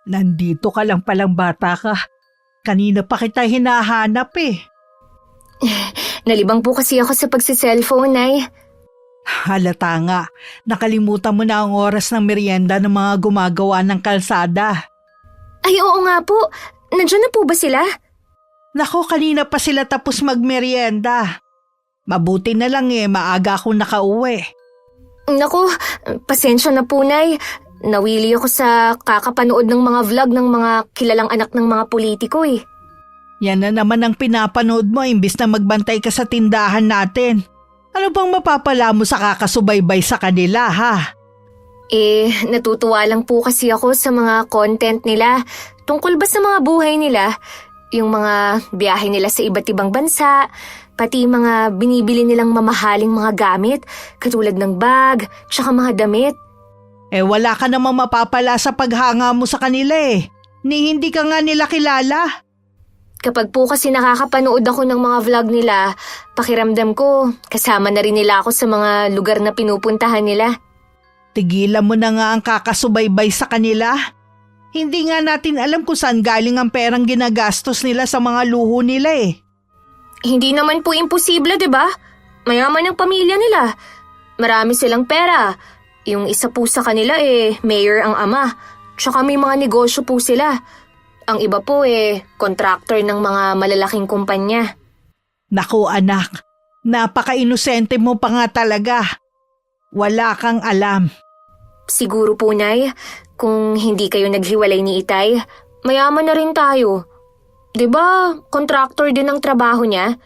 Nandito ka lang palang bata ka. Kanina pa kita hinahanap eh. Nalibang po kasi ako sa pagsi-cellphone, Nay. Halata nga, nakalimutan mo na ang oras ng merienda ng mga gumagawa ng kalsada. Ay, oo nga po. Nandiyan na po ba sila? Nako, kanina pa sila tapos magmerienda. Mabuti na lang maaga akong nakauwi. Naku, pasensya na po, Nay. Nawili ako sa kakapanood ng mga vlog ng mga kilalang anak ng mga politiko eh. Yan na naman ang pinapanood mo imbis na magbantay ka sa tindahan natin. Ano bang mapapala mo sa kakasubaybay sa kanila, ha? Natutuwa lang po kasi ako sa mga content nila. Tungkol ba sa mga buhay nila? Yung mga biyahe nila sa iba't ibang bansa, pati mga binibili nilang mamahaling mga gamit, katulad ng bag, tsaka mga damit. Wala ka namang mapapala sa paghanga mo sa kanila eh. Ni hindi ka nga nila kilala. Kapag po kasi nakakapanood ako ng mga vlog nila, pakiramdam ko kasama na rin nila ako sa mga lugar na pinupuntahan nila. Tigilan mo na nga ang kakasubaybay sa kanila. Hindi nga natin alam kung saan galing ang perang ginagastos nila sa mga luho nila eh. Hindi naman po imposible, 'di ba? Mayaman ang pamilya nila. Marami silang pera. Yung isa po sa kanila mayor ang ama. Tsaka may mga negosyo po sila. Ang iba po contractor ng mga malalaking kumpanya. Naku anak, napaka-inosente mo pa nga talaga. Wala kang alam. Siguro po, Nay, kung hindi kayo naghiwalay ni Itay, mayaman na rin tayo. 'Di ba, contractor din ang trabaho niya?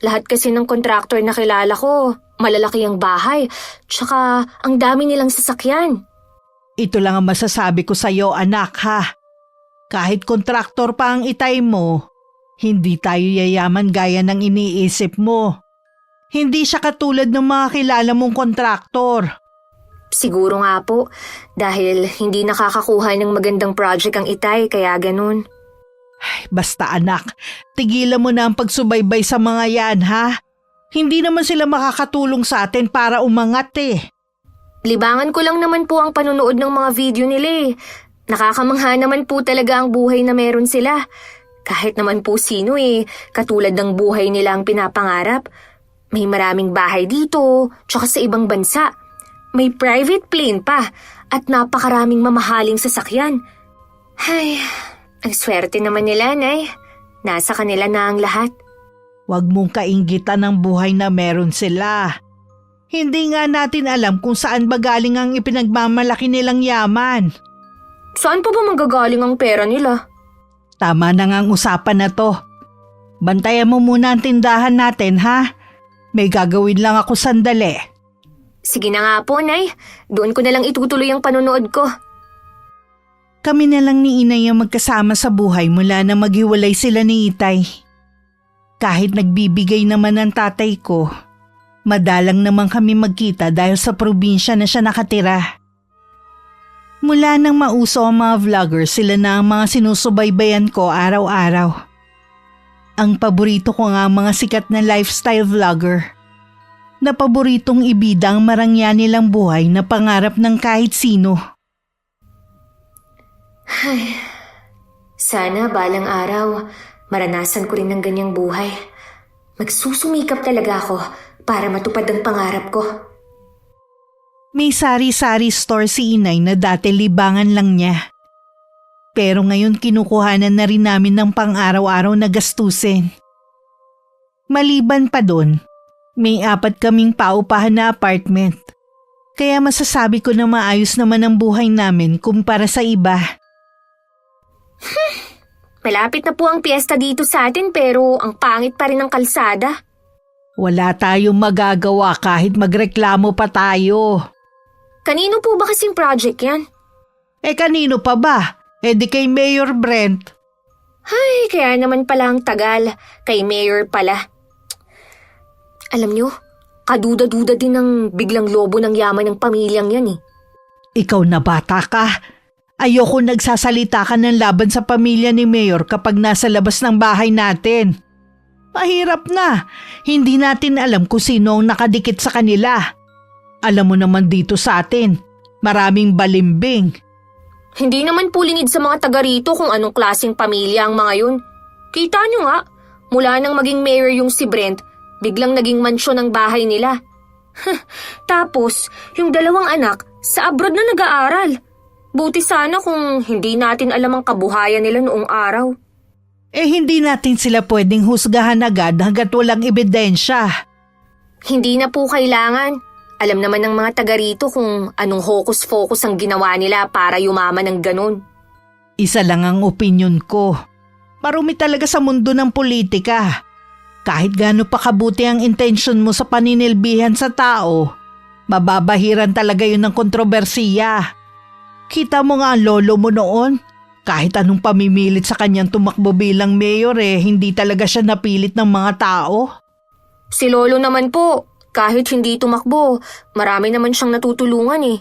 Lahat kasi ng contractor na kilala ko, malalaki ang bahay, tsaka ang dami nilang sasakyan. Ito lang ang masasabi ko sa'yo anak ha. Kahit kontraktor pa ang Itay mo, hindi tayo yayaman gaya ng iniisip mo. Hindi siya katulad ng mga kilala mong kontraktor. Siguro nga po, dahil hindi nakakakuha ng magandang project ang Itay, kaya ganun. Basta anak, tigilan mo na ang pagsubaybay sa mga yan ha. Hindi naman sila makakatulong sa atin para umangat eh. Libangan ko lang naman po ang panunood ng mga video nila eh. Nakakamangha naman po talaga ang buhay na meron sila. Kahit naman po sino katulad ng buhay nila ang pinapangarap. May maraming bahay dito, tsaka sa ibang bansa. May private plane pa at napakaraming mamahaling sasakyan. Ay, ang swerte naman nila, Nay. Nasa kanila na ang lahat. Huwag mong kainggitan ang buhay na meron sila. Hindi nga natin alam kung saan ba galing ang ipinagmamalaki nilang yaman. Saan pa ba manggagaling ang pera nila? Tama na nga ang usapan na to. Bantayan mo muna ang tindahan natin ha. May gagawin lang ako sandali. Sige na nga po, Nay. Doon ko na lang itutuloy ang panonood ko. Kami na lang ni Inay ang magkasama sa buhay mula na maghiwalay sila ni Itay. Kahit nagbibigay naman ang tatay ko, madalang naman kami magkita dahil sa probinsya na siya nakatira. Mula nang mauso ang mga vloggers, sila na ang mga sinusubaybayan ko araw-araw. Ang paborito ko nga ang mga sikat na lifestyle vlogger. Na paboritong ibida ang marangya nilang buhay na pangarap ng kahit sino. Ay, sana balang araw, maranasan ko rin ng ganyang buhay. Magsusumikap talaga ako para matupad ang pangarap ko. May sari-sari store si Inay na dati libangan lang niya. Pero ngayon kinukuhanan na rin namin ng pang-araw-araw na gastusin. Maliban pa doon, may 4 kaming paupahan na apartment. Kaya masasabi ko na maayos naman ang buhay namin kumpara sa iba. Malapit na po ang piyesta dito sa atin pero ang pangit pa rin ng kalsada. Wala tayong magagawa kahit magreklamo pa tayo. Kanino po ba kasing project yan? Kanino pa ba? Di kay Mayor Brent. Ay, kaya naman pala ang tagal. Kay Mayor pala. Alam nyo, kaduda-duda din ng biglang lobo ng yaman ng pamilyang yan eh. Ikaw na bata ka. Ayoko nagsasalita ka ng laban sa pamilya ni Mayor kapag nasa labas ng bahay natin. Mahirap na. Hindi natin alam kung sino ang nakadikit sa kanila. Alam mo naman dito sa atin, maraming balimbing. Hindi naman po lingid sa mga taga rito kung anong klaseng pamilya ang mga yun. Kita nyo nga, mula nang maging mayor yung si Brent, biglang naging mansyon ang bahay nila. Tapos, yung dalawang anak, sa abroad na nag-aaral. Buti sana kung hindi natin alam ang kabuhayan nila noong araw. Hindi natin sila pwedeng husgahan agad hanggat walang ebidensya. Hindi na po kailangan. Alam naman ng mga taga rito kung anong hocus-pocus ang ginawa nila para yumaman ng ganun. Isa lang ang opinyon ko. Marumi talaga sa mundo ng politika. Kahit gaano pa kabuti ang intensyon mo sa paninilbihan sa tao, mababahiran talaga yun ng kontrobersiya. Kita mo nga ang lolo mo noon. Kahit anong pamimilit sa kanyang tumakbo bilang mayor hindi talaga siya napilit ng mga tao. Si lolo naman po, kahit hindi tumakbo, marami naman siyang natutulungan eh.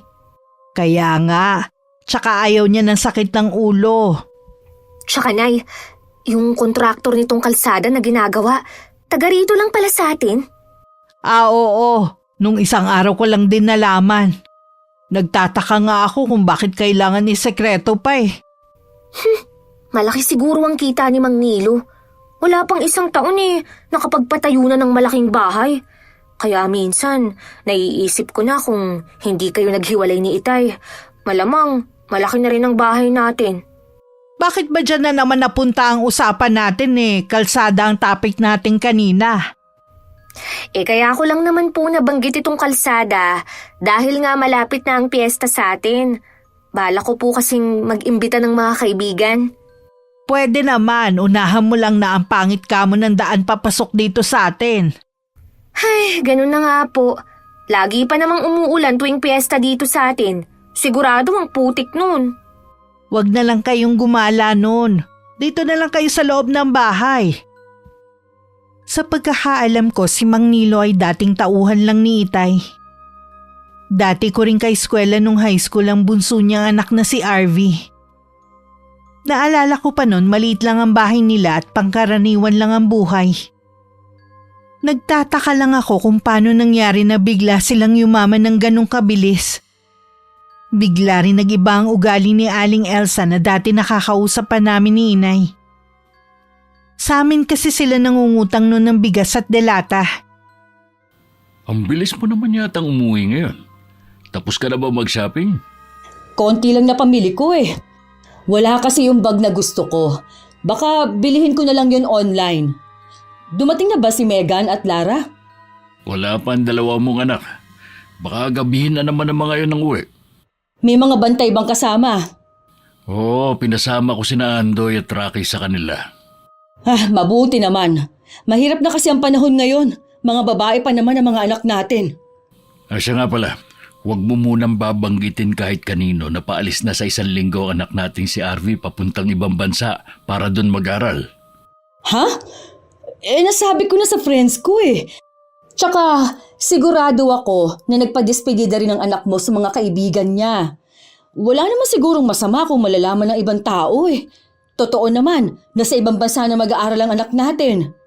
Kaya nga, tsaka ayaw niya ng sakit ng ulo. Tsaka Nay, yung kontraktor nitong kalsada na ginagawa, taga rito lang pala sa atin. Oo. Nung isang araw ko lang din nalaman. Nagtataka nga ako kung bakit kailangan ni sekreto pa eh. Malaki siguro ang kita ni Mang Nilo. Wala pang isang taon nakapagpatayo na ng malaking bahay. Kaya minsan, naiisip ko na kung hindi kayo naghiwalay ni Itay. Malamang, malaki na rin ang bahay natin. Bakit ba dyan na naman napunta ang usapan natin Kalsada ang topic natin kanina. Kaya ko lang naman po nabanggit itong kalsada dahil nga malapit na ang piyesta sa atin. Bala ko po kasing mag-imbita ng mga kaibigan. Pwede naman, unahan mo lang na ang pangit ka mo ng daan papasok dito sa atin. Ay, ganun na nga po. Lagi pa namang umuulan tuwing piyesta dito sa atin. Sigurado ang putik nun. Wag na lang kayong gumala nun. Dito na lang kayo sa loob ng bahay. Sa pagkakaalam ko, si Mang Nilo ay dating tauhan lang ni Itay. Dati ko rin ka-eskwela nung high school ang bunso niyang anak na si Arvy. Naalala ko pa nun, maliit lang ang bahay nila at pangkaraniwan lang ang buhay. Nagtataka lang ako kung paano nangyari na bigla silang yumaman ng ganong kabilis. Bigla rin nag-iba ang ugali ni Aling Elsa na dati nakakausap pa namin ni Inay. Sa amin kasi sila nangungutang noon ng bigas at delata. Ang bilis mo naman yatang umuwi ngayon. Tapos ka na ba mag-shopping? Konti lang na pamili ko Wala kasi yung bag na gusto ko. Baka bilihin ko na lang yun online. Dumating na ba si Megan at Lara? Wala pa ang dalawa mong anak. Baka gabihin na naman ang mga yun ng uwi. May mga bantay bang kasama? Oo, pinasama ko sina Andoy at Rocky sa kanila. Mabuti naman. Mahirap na kasi ang panahon ngayon. Mga babae pa naman ang mga anak natin. Siya nga pala, huwag mo munang babanggitin kahit kanino na paalis na sa 1 linggo ang anak nating si Arvy papuntang ibang bansa para doon mag-aral. Ha? Nasabi ko na sa friends ko Tsaka, sigurado ako na nagpa-despedida rin ang anak mo sa mga kaibigan niya. Wala naman sigurong masama kung malalaman ng ibang tao Totoo naman, nasa ibang bansa na mag-aaral ang anak natin.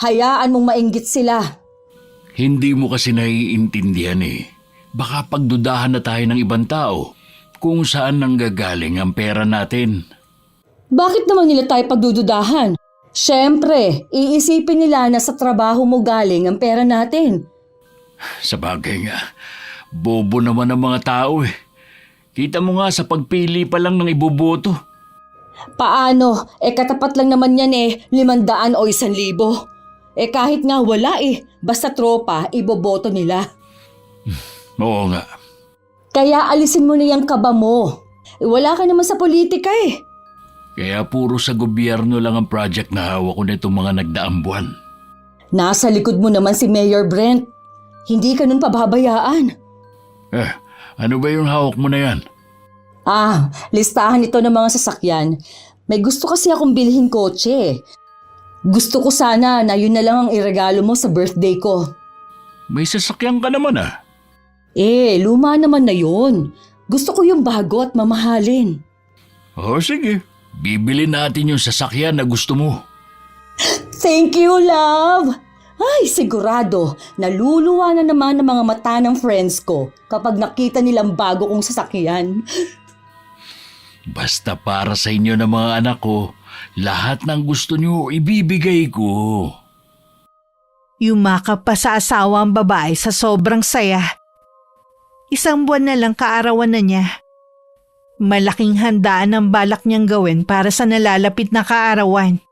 Hayaan mong mainggit sila. Hindi mo kasi naiintindihan Baka pagdudahan na tayo ng ibang tao kung saan nanggagaling ang pera natin. Bakit naman nila tayo pagdududahan? Siyempre, iisipin nila na sa trabaho mo galing ang pera natin. Sa bagay nga, bobo naman ang mga tao Kita mo nga sa pagpili pa lang ng iboboto. Paano? Katapat lang naman yan 500 o 1,000. Kahit nga wala basta tropa, iboboto nila. Oo nga. Kaya alisin mo na yung kaba mo. Wala ka naman sa politika Kaya puro sa gobyerno lang ang project na hawak ko nitong mga nagdaang buwan. Nasa likod mo naman si Mayor Brent. Hindi ka nun pababayaan. Ano ba yung hawak mo na yan? Listahan ito ng mga sasakyan. May gusto kasi akong bilhin kotse. Gusto ko sana na yun na lang ang iregalo mo sa birthday ko. May sasakyan ka naman Luma naman na yun. Gusto ko yung bago at mamahalin. Sige. Bibili natin yung sasakyan na gusto mo. Thank you, love! Ay, sigurado, naluluwa na naman ng mga mata ng friends ko kapag nakita nilang bago kong sasakyan. Basta para sa inyo ng mga anak ko, lahat ng gusto niyo ibibigay ko. Yumakap pa sa asawa ang babae sa sobrang saya. 1 buwan na lang kaarawan na niya. Malaking handaan ang balak niyang gawin para sa nalalapit na kaarawan.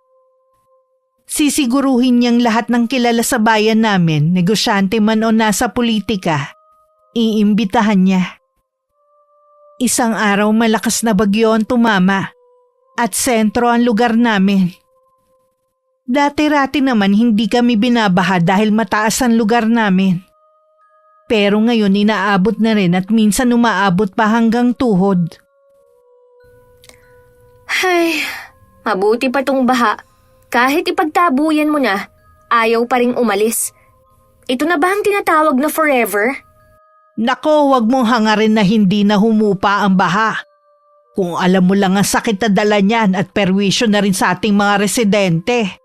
Sisiguruhin niyang lahat ng kilala sa bayan namin, negosyante man o nasa politika, iimbitahan niya. Isang araw malakas na bagyo ang tumama at sentro ang lugar namin. Dati-rati naman hindi kami binabaha dahil mataas ang lugar namin. Pero ngayon inaabot na rin at minsan umaabot pa hanggang tuhod. Ay, mabuti pa tong baha. Kahit ipagtabuyan mo na, ayaw pa ring umalis. Ito na ba ang tinatawag na forever? Nako, wag mong hangarin na hindi na humupa ang baha. Kung alam mo lang ang sakit na dala niyan at perwisyo na rin sa ating mga residente.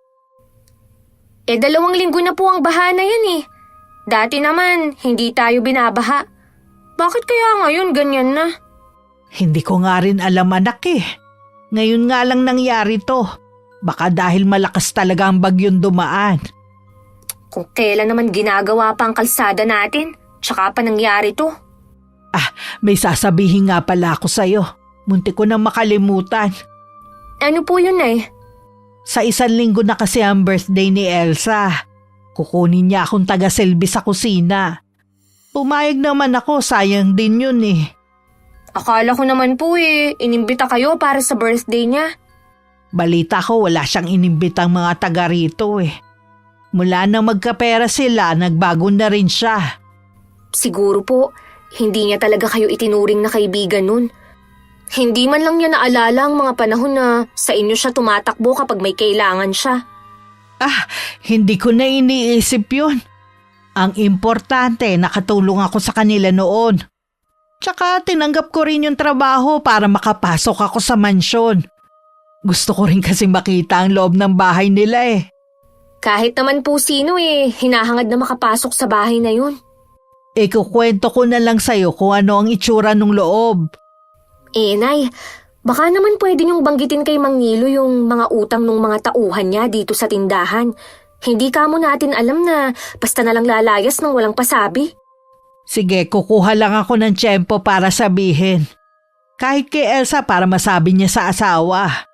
2 linggo na po ang baha na yan eh. Dati naman, hindi tayo binabaha. Bakit kaya ngayon ganyan na? Hindi ko nga rin alam anak eh. Ngayon nga lang nangyari to. Baka dahil malakas talaga ang bagyong dumaan. Kung kailan naman ginagawa pa ang kalsada natin, tsaka pa nangyari to. May sasabihin nga pala ako sa'yo. Muntik ko nang makalimutan. Ano po yun eh? Sa 1 linggo na kasi ang birthday ni Elsa. Kukunin niya akong taga-selby sa kusina. Pumayag naman ako, sayang din yun eh. Akala ko naman po eh, inimbita kayo para sa birthday niya. Balita ko wala siyang inimbitang mga taga rito eh. Mula na magkapera sila, nagbago na rin siya. Siguro po, hindi niya talaga kayo itinuring na kaibigan nun. Hindi man lang niya naalala ang mga panahon na sa inyo siya tumatakbo kapag may kailangan siya. Hindi ko na iniisip yun. Ang importante, nakatulong ako sa kanila noon. Tsaka tinanggap ko rin yung trabaho para makapasok ako sa mansyon. Gusto ko rin kasi makita ang loob ng bahay nila eh. Kahit naman po sino eh, hinahangad na makapasok sa bahay na yun. Ikukwento ko na lang sa'yo kung ano ang itsura ng loob. Nay, baka naman pwede niyong banggitin kay Mang Nilo yung mga utang ng mga tauhan niya dito sa tindahan. Hindi ka mo natin alam na basta na lang lalayas ng walang pasabi. Sige, kukuha lang ako ng tiyempo para sabihin. Kahit kay Elsa para masabi niya sa asawa.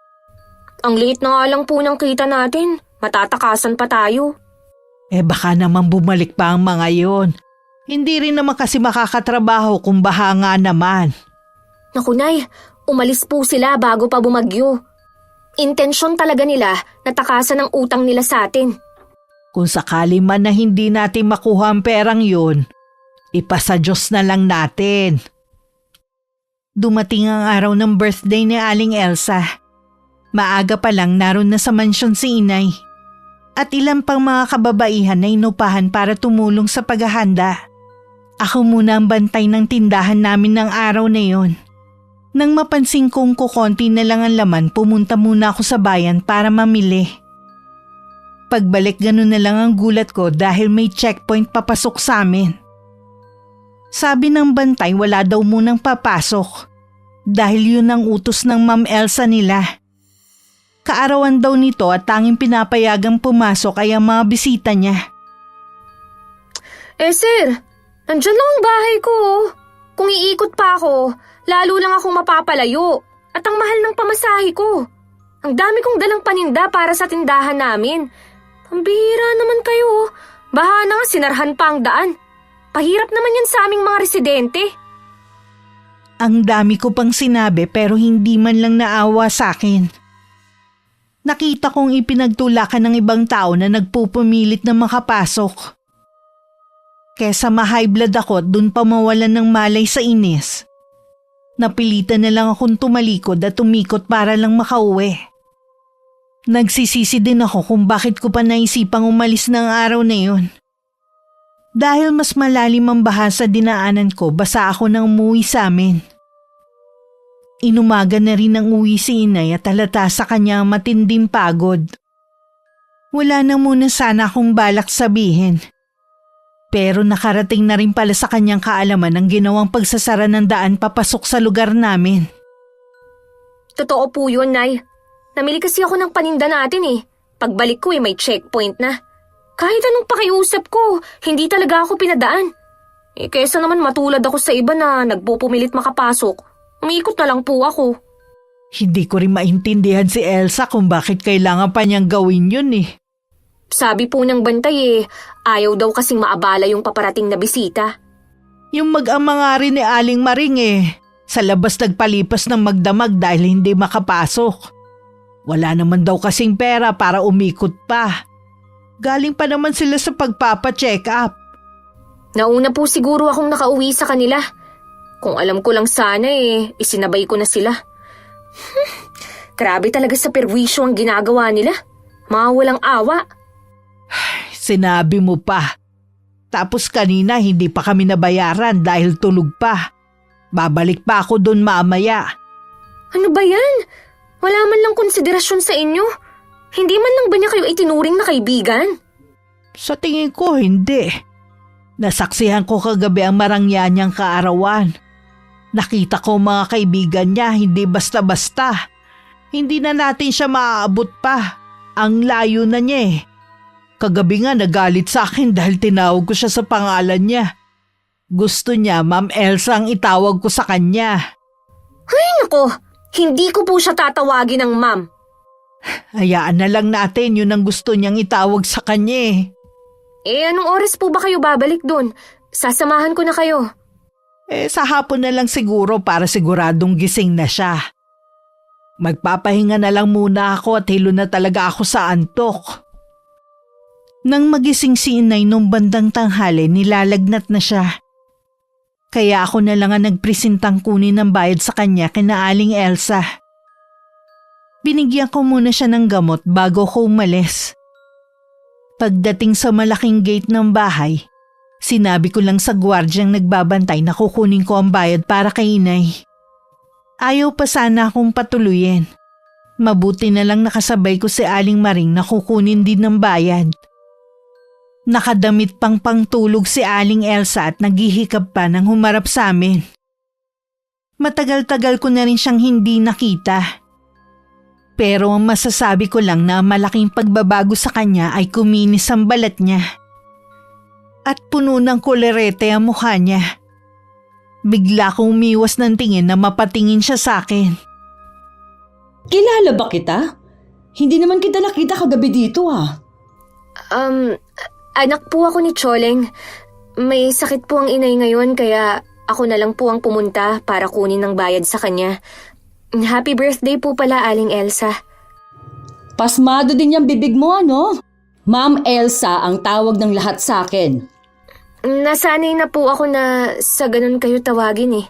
Ang liit na nga lang po ng kita natin. Matatakasan pa tayo. Baka naman bumalik pa ang mga yon. Hindi rin naman kasi makakatrabaho kung baha nga naman. Naku Nay, umalis po sila bago pa bumagyo. Intensyon talaga nila na takasan ang utang nila sa atin. Kung sakali man na hindi natin makuha ang perang yun, ipasa Diyos na lang natin. Dumating ang araw ng birthday ni Aling Elsa. Maaga pa lang naroon na sa mansyon si Inay. At ilang pang mga kababaihan na inupahan para tumulong sa paghahanda. Ako muna ang bantay ng tindahan namin ng araw na yon. Nang mapansin kong kukonti na lang ang laman, pumunta muna ako sa bayan para mamili. Pagbalik ganun na lang ang gulat ko dahil may checkpoint papasok sa amin. Sabi ng bantay wala daw munang papasok dahil yun ang utos ng Ma'am Elsa nila. Kaarawan daw nito at tanging pinapayagang pumasok ay ang mga bisita niya. Sir, nandyan lang ang bahay ko. Kung iikot pa ako, lalo lang akong mapapalayo. At ang mahal ng pamasahe ko. Ang dami kong dalang paninda para sa tindahan namin. Pambihira naman kayo. Baha na nga sinarhan pa ang daan. Pahirap naman yan sa aming mga residente. Ang dami ko pang sinabi pero hindi man lang naawa sa akin. Nakita kong ipinagtulakan ng ibang tao na nagpupumilit na makapasok. Kesa ma-high blood ako at dun pa mawalan ng malay sa inis. Napilitan na lang akong tumalikod at tumikot para lang makauwi. Nagsisisi din ako kung bakit ko pa naisipang umalis ng araw na yun. Dahil mas malalim ang baha sa dinaanan ko, basa ako nang umuwi sa amin. Inumaga na rin ang uwi si Inay at halata sa kanya ang matinding pagod. Wala na muna sana akong balak sabihin. Pero nakarating na rin pala sa kanyang kaalaman ang ginawang pagsasara ng daan papasok sa lugar namin. Totoo po yun, Nay. Namili kasi ako ng paninda natin eh. Pagbalik ko may checkpoint na. Kahit anong pakiusap ko, hindi talaga ako pinadaan. Kesa naman matulad ako sa iba na nagpupumilit makapasok. Umiikot na lang po ako. Hindi ko rin maintindihan si Elsa kung bakit kailangan pa niyang gawin yun eh. Sabi po ng bantay ayaw daw kasing maabala yung paparating na bisita. Yung mag-ama nga rin ni Aling Maring sa labas nagpalipas ng magdamag dahil hindi makapasok. Wala naman daw kasing pera para umikot pa. Galing pa naman sila sa pagpapa-check up. Nauna po siguro akong nakauwi sa kanila. Kung alam ko lang sana isinabay ko na sila. Grabe talaga sa perwisyo ang ginagawa nila. Mga walang awa. Sinabi mo pa. Tapos kanina hindi pa kami nabayaran dahil tulog pa. Babalik pa ako doon mamaya. Ano ba yan? Wala man lang konsiderasyon sa inyo. Hindi man lang ba niya kayo itinuring na kaibigan? Sa tingin ko hindi. Nasaksihan ko kagabi ang marangyanyang kaarawan. Nakita ko mga kaibigan niya hindi basta-basta. Hindi na natin siya maaabot pa. Ang layo na niya Kagabi nga nagalit sa akin dahil tinawag ko siya sa pangalan niya. Gusto niya Ma'am Elsa ang itawag ko sa kanya. Ay nako, hindi ko po siya tatawagin ng ma'am. Hayaan na lang natin yun ang gusto niyang itawag sa kanya Anong oras po ba kayo babalik dun? Sasamahan ko na kayo. Sa hapon na lang siguro para siguradong gising na siya. Magpapahinga na lang muna ako at hilo na talaga ako sa antok. Nang magising si Inay nung bandang tanghali, nilalagnat na siya. Kaya ako na lang ang nagpresentang kunin ng bayad sa kanya kina Aling Elsa. Binigyan ko muna siya ng gamot bago ko umalis. Pagdating sa malaking gate ng bahay, sinabi ko lang sa gwardyang nagbabantay na kukunin ko ang bayad para kay Inay. Ayaw pa sana akong patuluyin. Mabuti na lang nakasabay ko si Aling Maring na kukunin din ng bayad. Nakadamit pang pangtulog si Aling Elsa at naghihikab pa nang humarap sa amin. Matagal-tagal ko na rin siyang hindi nakita. Pero ang masasabi ko lang na malaking pagbabago sa kanya ay kuminis ang balat niya. At puno ng kolerete ang mukha niya. Bigla kong umiwas ng tingin na mapatingin siya sa akin. Kilala ba kita? Hindi naman kita nakita kagabi dito Anak po ako ni Choleng. May sakit po ang inay ngayon kaya ako na lang po ang pumunta para kunin ng bayad sa kanya. Happy birthday po pala, Aling Elsa. Pasmado din yung bibig mo, ano? Ma'am Elsa ang tawag ng lahat sa akin. Nasanay na po ako na sa ganun kayo tawagin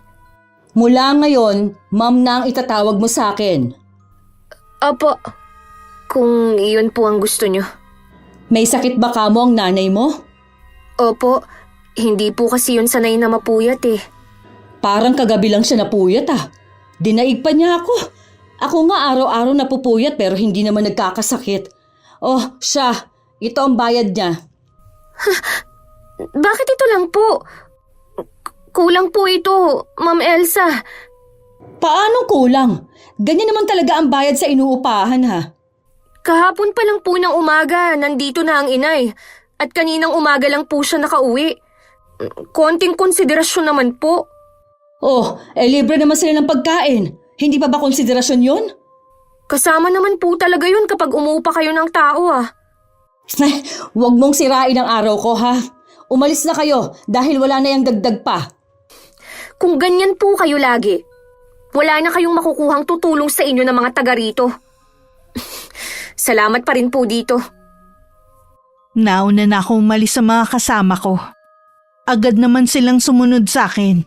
Mula ngayon, ma'am na ang itatawag mo sa akin. Opo, kung iyon po ang gusto nyo. May sakit ba kamo ang nanay mo? Opo, hindi po kasi yun sanay na mapuyat Parang kagabi lang siya napuyat Dinaig pa niya ako. Ako nga araw-araw napupuyat pero hindi naman nagkakasakit. Oh, siya. Ito ang bayad niya. Bakit ito lang po? Kulang po ito, Ma'am Elsa. Paano kulang? Ganyan naman talaga ang bayad sa inuupahan Kahapon pa lang po ng umaga, nandito na ang inay. At kaninang umaga lang po siya nakauwi. Konting konsiderasyon naman po. Oh, libre naman sila ng pagkain. Hindi pa ba konsiderasyon yun? Kasama naman po talaga yun kapag umuupa kayo ng tao Huwag mong sirain ang araw ko Umalis na kayo dahil wala na yung dagdag pa. Kung ganyan po kayo lagi, wala na kayong makukuhang tutulong sa inyo ng mga taga rito. Salamat pa rin po dito. Nauna na akong umalis sa mga kasama ko. Agad naman silang sumunod sa akin.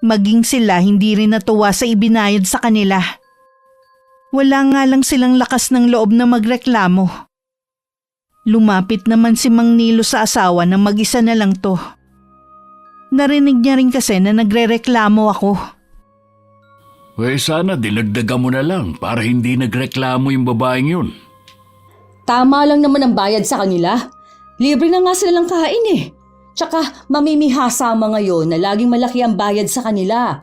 Maging sila hindi rin natuwa sa ibinayad sa kanila. Wala nga lang silang lakas ng loob na magreklamo. Lumapit naman si Mang Nilo sa asawa na mag-isa na lang to. Narinig niya rin kasi na nagrereklamo ako. Sana dinagdagan mo na lang para hindi nagreklamo yung babaeng yun. Tama lang naman ang bayad sa kanila. Libre na nga sila ng kain Tsaka mamimihasa ngayon na laging malaki ang bayad sa kanila.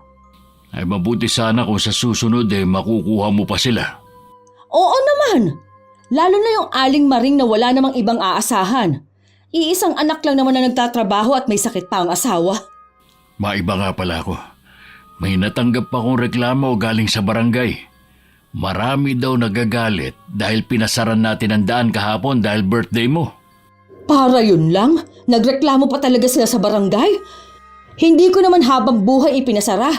Ay mabuti sana kung sa susunod makukuha mo pa sila. Oo naman. Lalo na yung Aling Maring na wala namang ibang aasahan. Iisang anak lang naman na nagtatrabaho at may sakit pa ang asawa. Maiba nga pala ako. May natanggap akong reklamo galing sa barangay. Marami daw nagagalit dahil pinasaran natin ang daan kahapon dahil birthday mo. Para yun lang? Nagreklamo pa talaga sila sa barangay? Hindi ko naman habang buhay ipinasara.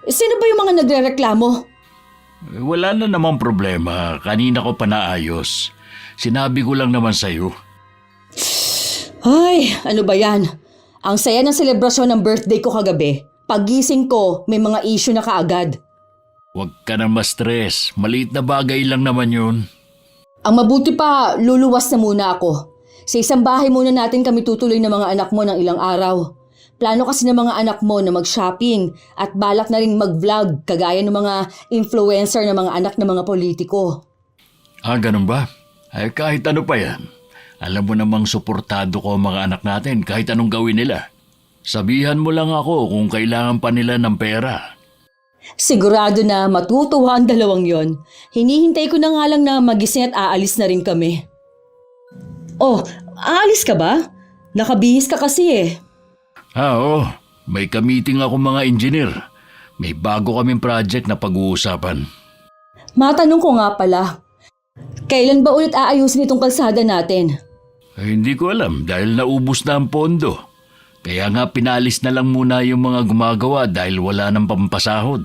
Sino ba yung mga nagrereklamo? Wala na namang problema. Kanina ko pa naayos. Sinabi ko lang naman sa'yo. Ay, ano ba yan? Ang saya ng selebrasyon ng birthday ko kagabi. Pagising ko, may mga issue na kaagad. Huwag ka na ma-stress. Maliit na bagay lang naman yun. Ang mabuti pa, luluwas na muna ako. Sa isang bahay muna natin kami tutuloy ng mga anak mo ng ilang araw. Plano kasi ng mga anak mo na mag-shopping at balak na rin mag-vlog kagaya ng mga influencer ng mga anak ng mga politiko. Ganun ba? Ay kahit ano pa yan. Alam mo namang suportado ko ang mga anak natin kahit anong gawin nila. Sabihan mo lang ako kung kailangan pa nila ng pera. Sigurado na matutuwa ang dalawang yon. Hinihintay ko na nga lang na magising at aalis na rin kami. Oh, aalis ka ba? Nakabihis ka kasi eh. Oo. May ka-meeting ako mga engineer. May bago kaming project na pag-uusapan. Matanong ko nga pala. Kailan ba ulit aayusin itong kalsada natin? Hindi ko alam dahil naubos na ang pondo. Kaya nga pinalis na lang muna yung mga gumagawa dahil wala nang pampasahod.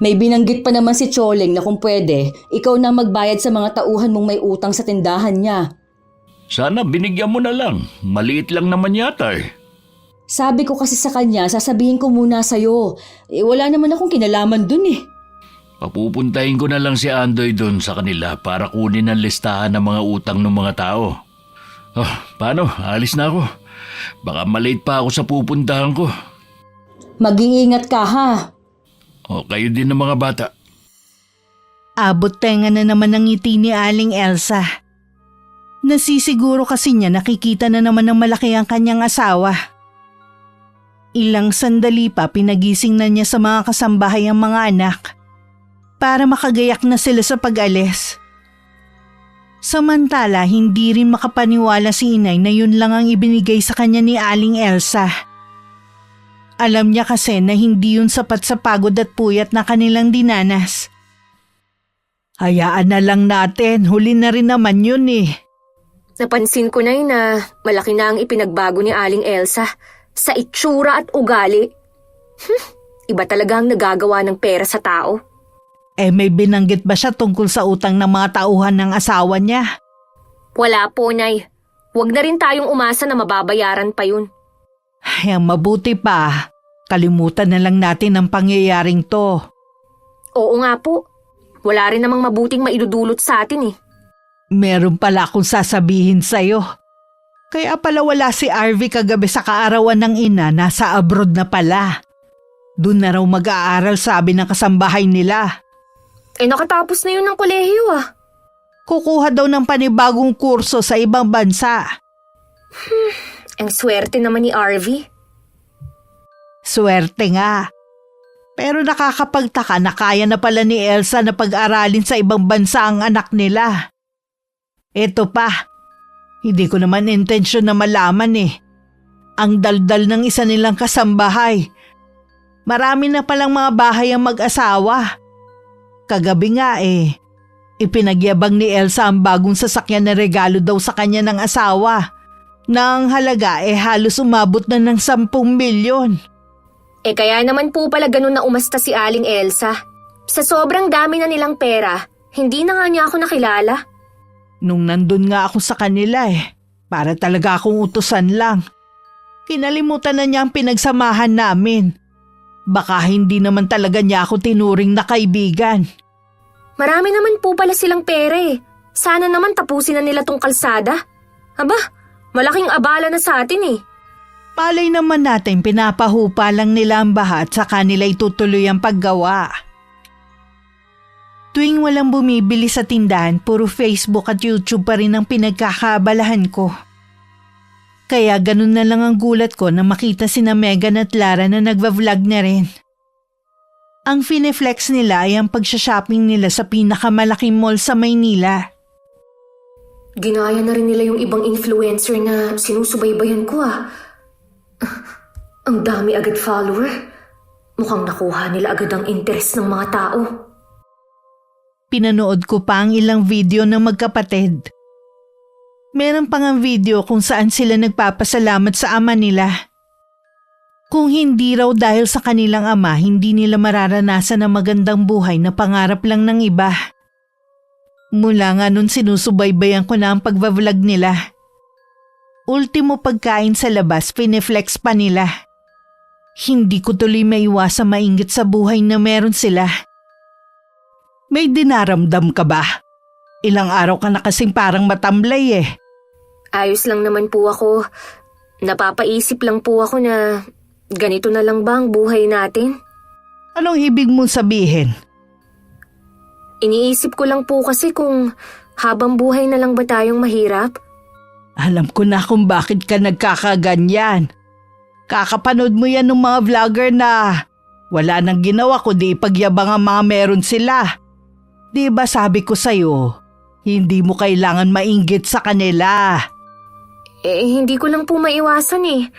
May binanggit pa naman si Choleng na kung pwede, ikaw na magbayad sa mga tauhan mong may utang sa tindahan niya. Sana binigyan mo na lang. Maliit lang naman yata eh. Sabi ko kasi sa kanya, sasabihin ko muna sa'yo. Wala naman akong kinalaman dun eh. Papupuntahin ko na lang si Andoy doon sa kanila para kunin ang listahan ng mga utang ng mga tao. Paano? Alis na ako. Baka malate pa ako sa pupuntahan ko. Mag-iingat ka ha. Kayo din ng mga bata. Abot tenga na naman ang ngiti ni Aling Elsa. Nasisiguro kasi niya nakikita na naman ng malaki ang kanyang asawa. Ilang sandali pa pinagising na niya sa mga kasambahay ang mga anak para makagayak na sila sa pag-alis. Samantala, hindi rin makapaniwala si inay na yun lang ang ibinigay sa kanya ni Aling Elsa. Alam niya kasi na hindi yun sapat sa pagod at puyat na kanilang dinanas. Hayaan na lang natin, huli na rin naman yun eh. Napansin ko na malaki na ang ipinagbago ni Aling Elsa sa itsura at ugali. Iba talaga ang nagagawa ng pera sa tao. May binanggit ba siya tungkol sa utang ng mga tauhan ng asawa niya? Wala po, Nay. Huwag na rin tayong umasa na mababayaran pa yun. Ay, ang mabuti pa. Kalimutan na lang natin ang pangyayaring to. Oo nga po. Wala rin namang mabuting maidudulot sa atin eh. Meron pala akong sasabihin sa'yo. Kaya pala wala si Arvy kagabi sa kaarawan ng ina, nasa abroad na pala. Doon na raw mag-aaral, sabi ng kasambahay nila. Nakatapos na yun ng kolehiyo ah. Kukuha daw ng panibagong kurso sa ibang bansa. Ang swerte naman ni Arvy. Swerte nga. Pero nakakapagtaka na kaya na pala ni Elsa na pag-aralin sa ibang bansa ang anak nila. Eto pa, hindi ko naman intensyon na malaman eh. Ang daldal ng isa nilang kasambahay. Marami na palang mga bahay ang mag-asawa. Kagabi nga ipinagyabang ni Elsa ang bagong sasakyan na regalo daw sa kanya ng asawa. Na ang halaga halos umabot na ng 10 milyon. Kaya naman po pala ganun na umasta si Aling Elsa. Sa sobrang dami na nilang pera, hindi na nga niya ako nakilala. Nung nandun nga ako sa kanila para talaga akong utusan lang. Kinalimutan na niya ang pinagsamahan namin. Baka hindi naman talaga niya ako tinuring na kaibigan. Marami naman po pala silang pera eh. Sana naman tapusin na nila tong kalsada. Aba, malaking abala na sa atin eh. Palay naman natin pinapahupa lang nila ang baha at saka nila itutuloy ang paggawa. Tuwing walang bumibili sa tindahan, puro Facebook at YouTube pa rin ang pinagkakaabalahan ko. Kaya ganun na lang ang gulat ko na makita sina Megan at Lara na nagva-vlog na rin. Ang fineflex nila ay ang pagsha-shopping nila sa pinakamalaking mall sa Maynila. Ginaya na rin nila yung ibang influencer na sinusubaybayan ko Ang dami agad follower. Mukhang nakuha nila agad ang interes ng mga tao. Pinanood ko pa ang ilang video ng magkapatid. Meron pang ang video kung saan sila nagpapasalamat sa ama nila. Kung hindi raw dahil sa kanilang ama, hindi nila mararanasan ang magandang buhay na pangarap lang ng iba. Mula nga nun sinusubaybayan ko na ang pagbablog nila. Ultimo pagkain sa labas, pineflex pa nila. Hindi ko tuloy maiwasang mainggit sa buhay na meron sila. May dinaramdam ka ba? Ilang araw ka na kasing parang matamlay Ayos lang naman po ako. Napapaisip lang po ako na ganito na lang ba ang buhay natin? Anong ibig mong sabihin? Iniisip ko lang po kasi kung habang buhay na lang ba tayong mahirap? Alam ko na kung bakit ka nagkakaganyan. Kakapanood mo yan ng mga vlogger na wala nang ginawa kundi ipagyabang ang mga meron sila. Di ba sabi ko sa'yo, hindi mo kailangan mainggit sa kanila. Hindi ko lang po maiwasan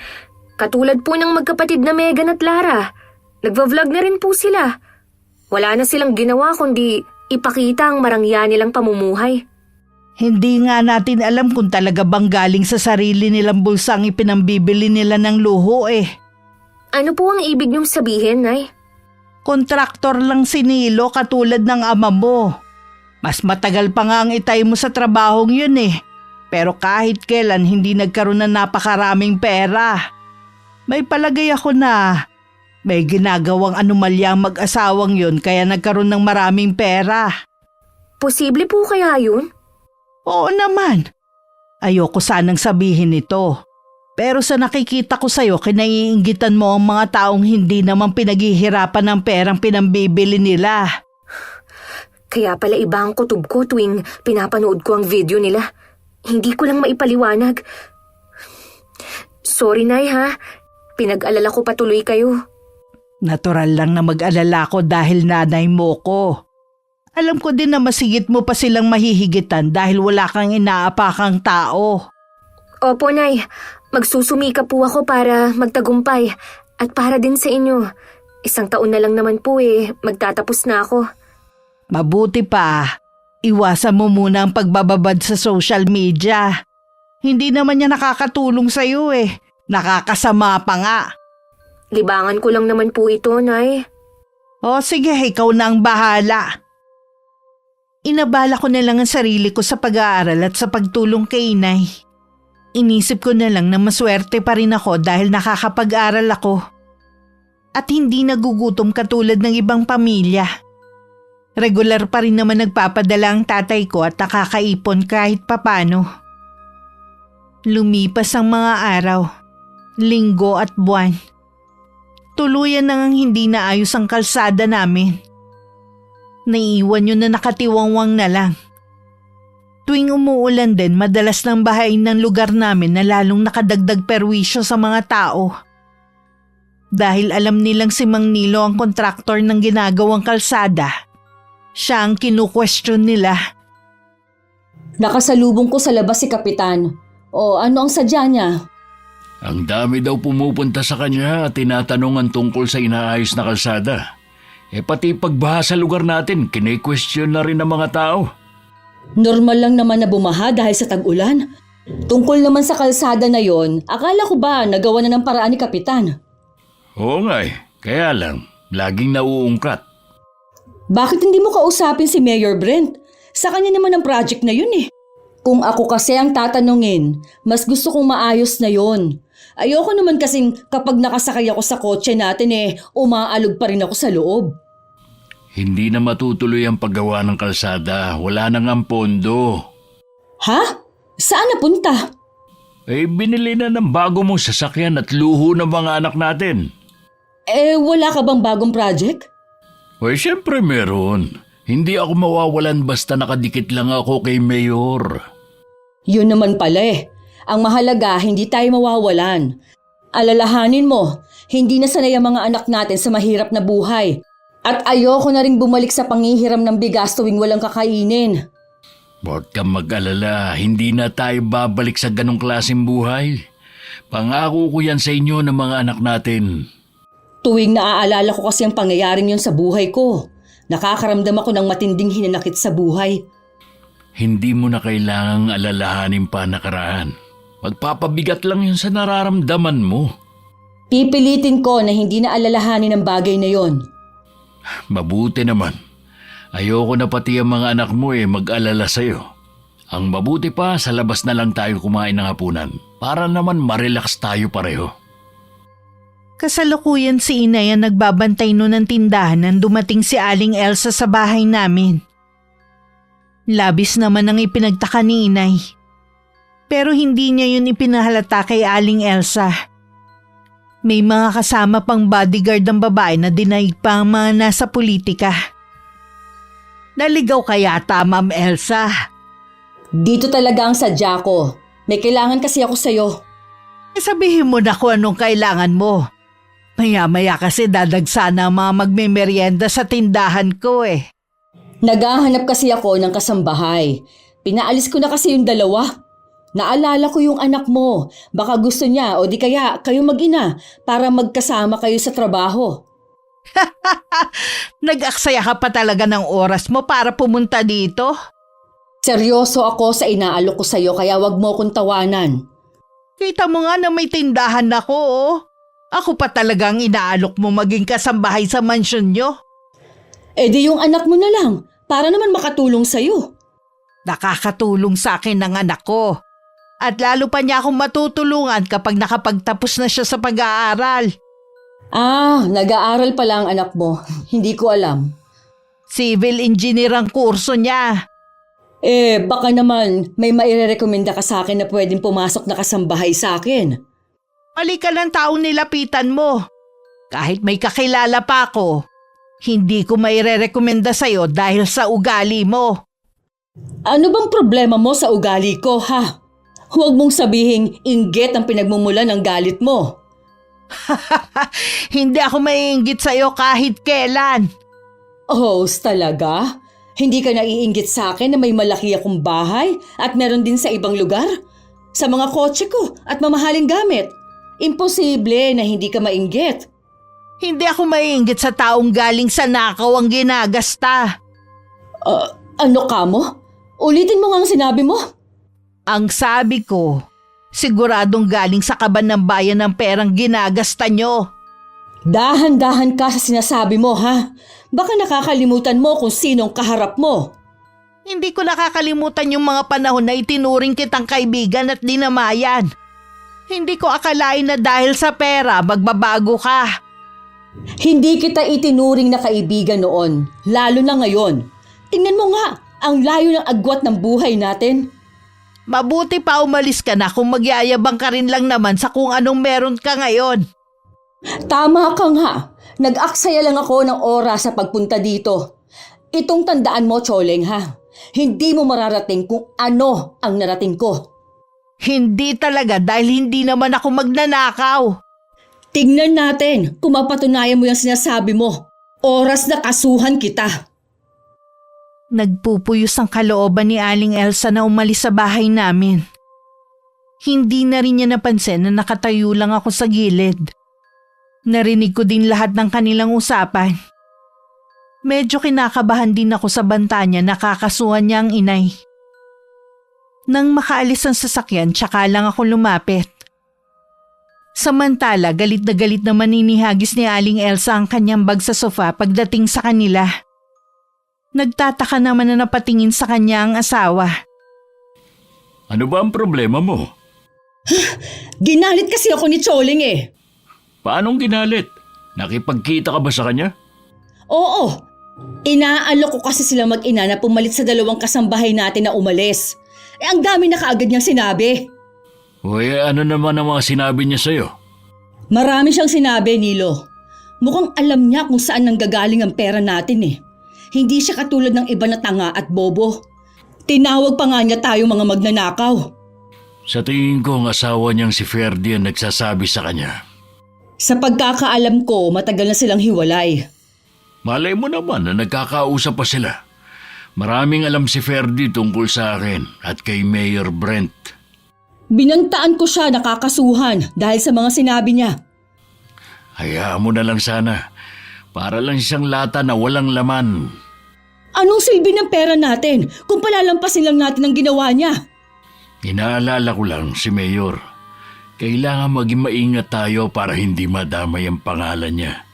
Katulad po ng magkapatid na Megan at Lara. Nagva-vlog na rin po sila. Wala na silang ginawa kundi ipakita ang marangya nilang pamumuhay. Hindi nga natin alam kung talaga bang galing sa sarili nilang bulsa ang ipinambibili nila ng luho Ano po ang ibig niyong sabihin, Nay? Kontraktor lang si Nilo katulad ng ama mo. Mas matagal pa nga ang itay mo sa trabahong yun Pero kahit kailan hindi nagkaroon ng napakaraming pera. May palagay ako na may ginagawang anomalya ang mag-asawang yun kaya nagkaroon ng maraming pera. Posible po kaya yun? Oo naman. Ayoko sanang sabihin ito. Pero sa nakikita ko sa'yo, kinaiinggitan mo ang mga taong hindi naman pinaghihirapan ng perang pinambibili nila. Kaya pala iba ang kutob ko tuwing pinapanood ko ang video nila. Hindi ko lang maipaliwanag. Sorry, Nay, Pinag-alala ko patuloy kayo. Natural lang na mag-alala ko dahil nanay mo ko. Alam ko din na masigit mo pa silang mahihigitan dahil wala kang inaapakang tao. Opo, Nay. Magsusumika po ako para magtagumpay at para din sa inyo. 1 taon na lang naman po magtatapos na ako. Mabuti pa. Iwasan mo muna ang pagbababad sa social media. Hindi naman niya nakakatulong sa'yo Nakakasama pa nga. Libangan ko lang naman po ito, Nay. O sige, ikaw na ang bahala. Inabala ko na lang ang sarili ko sa pag-aaral at sa pagtulong kay inay. Inisip ko na lang na maswerte pa rin ako dahil nakakapag-aral ako. At hindi nagugutom katulad ng ibang pamilya. Regular pa rin naman nagpapadala ang tatay ko at nakakaipon kahit papano. Lumipas ang mga araw, linggo at buwan. Tuluyan nang hindi naayos ang kalsada namin. Naiiwan yun na nakatiwangwang na lang. Tuwing umuulan din, madalas nang bahain ng lugar namin na lalong nakadagdag perwisyo sa mga tao. Dahil alam nilang si Mang Nilo ang kontraktor ng ginagawang kalsada, siya ang kinu-question nila. Nakasalubong ko sa labas si Kapitan. O ano ang sadya niya? Ang dami daw pumupunta sa kanya at tinatanungan tungkol sa inaayos na kalsada. Pati pagbaha sa lugar natin, kine-question na rin ng mga tao. Normal lang naman na bumaha dahil sa tag-ulan. Tungkol naman sa kalsada na yon, akala ko ba nagawa na ng paraan ni Kapitan? Oo nga kaya lang, laging nauungkat. Bakit hindi mo kausapin si Mayor Brent? Sa kanya naman ang project na yun Kung ako kasi ang tatanungin, mas gusto kong maayos na yon. Ayoko naman kasing kapag nakasakay ako sa kotse natin umaalog pa rin ako sa loob. Hindi na matutuloy ang paggawa ng kalsada, wala nang ang pondo. Ha? Saan napunta? Binili na ng bago mong sasakyan at luho ng mga anak natin. Wala ka bang bagong project? Siyempre meron. Hindi ako mawawalan basta nakadikit lang ako kay Mayor. Yun naman pala Ang mahalaga, hindi tayo mawawalan. Alalahanin mo, hindi na sanay ang mga anak natin sa mahirap na buhay. At ayoko na rin bumalik sa panghihiram ng bigas tuwing walang kakainin. Huwag kang mag-alala, hindi na tayo babalik sa ganong klaseng buhay. Pangako ko yan sa inyo ng mga anak natin. Tuwing naaalala ko kasi ang pangyayaring yun sa buhay ko, nakakaramdam ako ng matinding hinanakit sa buhay. Hindi mo na kailangang alalahanin pa nakaraan. Magpapabigat lang yun sa nararamdaman mo. Pipilitin ko na hindi na alalahanin ang bagay na yon. Mabuti naman. Ayoko na pati ang mga anak mo mag-alala sa'yo. Ang mabuti pa, sa labas na lang tayo kumain ng hapunan para naman ma-relax tayo pareho. Kasalukuyan si Inay ang nagbabantay noon ng tindahan nang dumating si Aling Elsa sa bahay namin. Labis naman ang ipinagtaka ni Inay. Pero hindi niya yun ipinahalata kay Aling Elsa. May mga kasama pang bodyguard ng babae na dinaig pa ang mga nasa politika. Naligaw ka yata, Ma'am Elsa. Dito talaga ang sadya ko. May kailangan kasi ako sa'yo. Sabihin mo na kung anong kailangan mo. Maya-maya kasi dadagsa na ang mga magmemeryenda sa tindahan ko Naghahanap kasi ako ng kasambahay. Pinaalis ko na kasi yung dalawa. Naalala ko yung anak mo. Baka gusto niya o di kaya kayo mag-ina para magkasama kayo sa trabaho. Nag-aksaya ka pa talaga ng oras mo para pumunta dito? Seryoso ako sa inaalok ko sa'yo kaya wag mo akong tawanan. Kita mo nga na may tindahan ako Ako pa talagang inaalok mo maging kasambahay sa mansyon nyo. Eh di yung anak mo na lang para naman makatulong sa'yo. Nakakatulong sa akin ng anak ko. At lalo pa niya akong matutulungan kapag nakapagtapos na siya sa pag-aaral. Nag-aaral pala ang anak mo. Hindi ko alam. Civil engineer ang kurso niya. Baka naman may mairerekomenda ka sa akin na pwedeng pumasok na kasambahay sa akin. Mali ka ng taong nilapitan mo. Kahit may kakilala pa ako, hindi ko mairerekomenda sa'yo dahil sa ugali mo. Ano bang problema mo sa ugali ko, ha? Huwag mong sabihing inggit ang pinagmumula ng galit mo. Hindi ako maiinggit sa'yo kahit kailan. Talaga? Hindi ka naiinggit sa akin na may malaki akong bahay at meron din sa ibang lugar? Sa mga kotse ko at mamahaling gamit? Imposible na hindi ka mainggit. Hindi ako maiinggit sa taong galing sa nakaw ang ginagasta. Ano ka mo? Ulitin mo nga ang sinabi mo. Ang sabi ko, siguradong galing sa kaban ng bayan ng perang ginagasta nyo. Dahan-dahan ka sa sinasabi mo, ha? Baka nakakalimutan mo kung sinong kaharap mo. Hindi ko nakakalimutan yung mga panahon na itinuring kitang kaibigan at dinamayan. Hindi ko akalain na dahil sa pera magbabago ka. Hindi kita itinuring na kaibigan noon, lalo na ngayon. Tingnan mo nga, ang layo ng agwat ng buhay natin. Mabuti pa umalis ka na kung magyayabang ka rin lang naman sa kung anong meron ka ngayon. Tama ka nga, nag-aksaya lang ako ng oras sa pagpunta dito. Itong tandaan mo, Choleng, ha? Hindi mo mararating kung ano ang narating ko. Hindi talaga dahil hindi naman ako magnanakaw. Tingnan natin kung mapatunayan mo yung sinasabi mo. Oras na kasuhan kita. Nagpupuyos ang kalooban ni Aling Elsa na umalis sa bahay namin. Hindi na rin niya napansin na nakatayo lang ako sa gilid. Narinig ko din lahat ng kanilang usapan. Medyo kinakabahan din ako sa banta niya na kakasuhan niya ang inay. Nang makaalis ang sasakyan, tsaka lang ako lumapit. Samantala, galit naman ninihagis ni Aling Elsa ang kanyang bag sa sofa pagdating sa kanila. Nagtataka naman na napatingin sa kanya ang asawa. Ano ba ang problema mo? Ginalit kasi ako ni Choleng Paanong ginalit? Nakipagkita ka ba sa kanya? Oo. Inaalok ko kasi sila mag-ina na pumalit sa dalawang kasambahay natin na umalis. Ang dami na kaagad niyang sinabi. Uy, ano naman ang mga sinabi niya sa'yo? Marami siyang sinabi, Nilo. Mukhang alam niya kung saan nanggagaling ang pera natin Hindi siya katulad ng iba na tanga at bobo. Tinawag pa nga niya tayo mga magnanakaw. Sa tingin ko ang asawa niyang si Ferdy ang nagsasabi sa kanya. Sa pagkakaalam ko, matagal na silang hiwalay. Malay mo naman na nagkakausap pa sila. Maraming alam si Ferdy tungkol sa akin at kay Mayor Brent. Binantaan ko siya nakakasuhan dahil sa mga sinabi niya. Hayaan mo na lang sana. Para lang siyang lata na walang laman. Anong silbi ng pera natin kung palalampasin lang natin ang ginawa niya? Inaalala ko lang si Mayor. Kailangan maging maingat tayo para hindi madamay ang pangalan niya.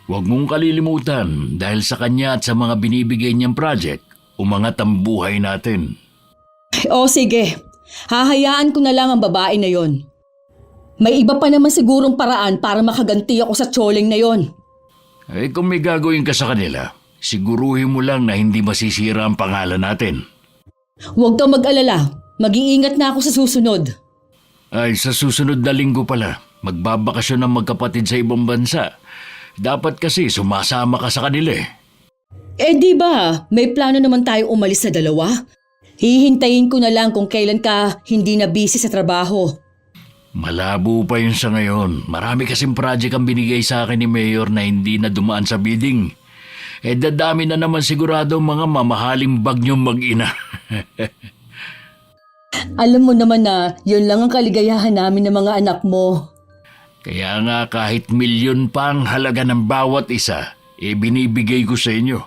Huwag mong kalilimutan dahil sa kanya at sa mga binibigay niyang project, umangat ang buhay natin. O sige, hahayaan ko na lang ang babae na yon. May iba pa naman sigurong paraan para makaganti ako sa tsoling na yon. Kung may gagawin ka sa kanila, siguruhin mo lang na hindi masisira ang pangalan natin. Huwag kang mag-alala, mag-iingat na ako sa susunod. Sa susunod na linggo pala, magbabakasyon ng magkapatid sa ibang bansa. Dapat kasi sumasama ka sa kanila eh. Di ba, may plano naman tayo umalis sa dalawa? Hihintayin ko na lang kung kailan ka hindi na busy sa trabaho. Malabo pa yun sa ngayon. Marami kasing project ang binigay sa akin ni Mayor na hindi na dumaan sa bidding. Dadami na naman sigurado mga mamahaling bag niyong mag-ina. Alam mo naman na yun lang ang kaligayahan namin ng mga anak mo. Kaya nga kahit milyon pa ang halaga ng bawat isa, binibigay ko sa inyo.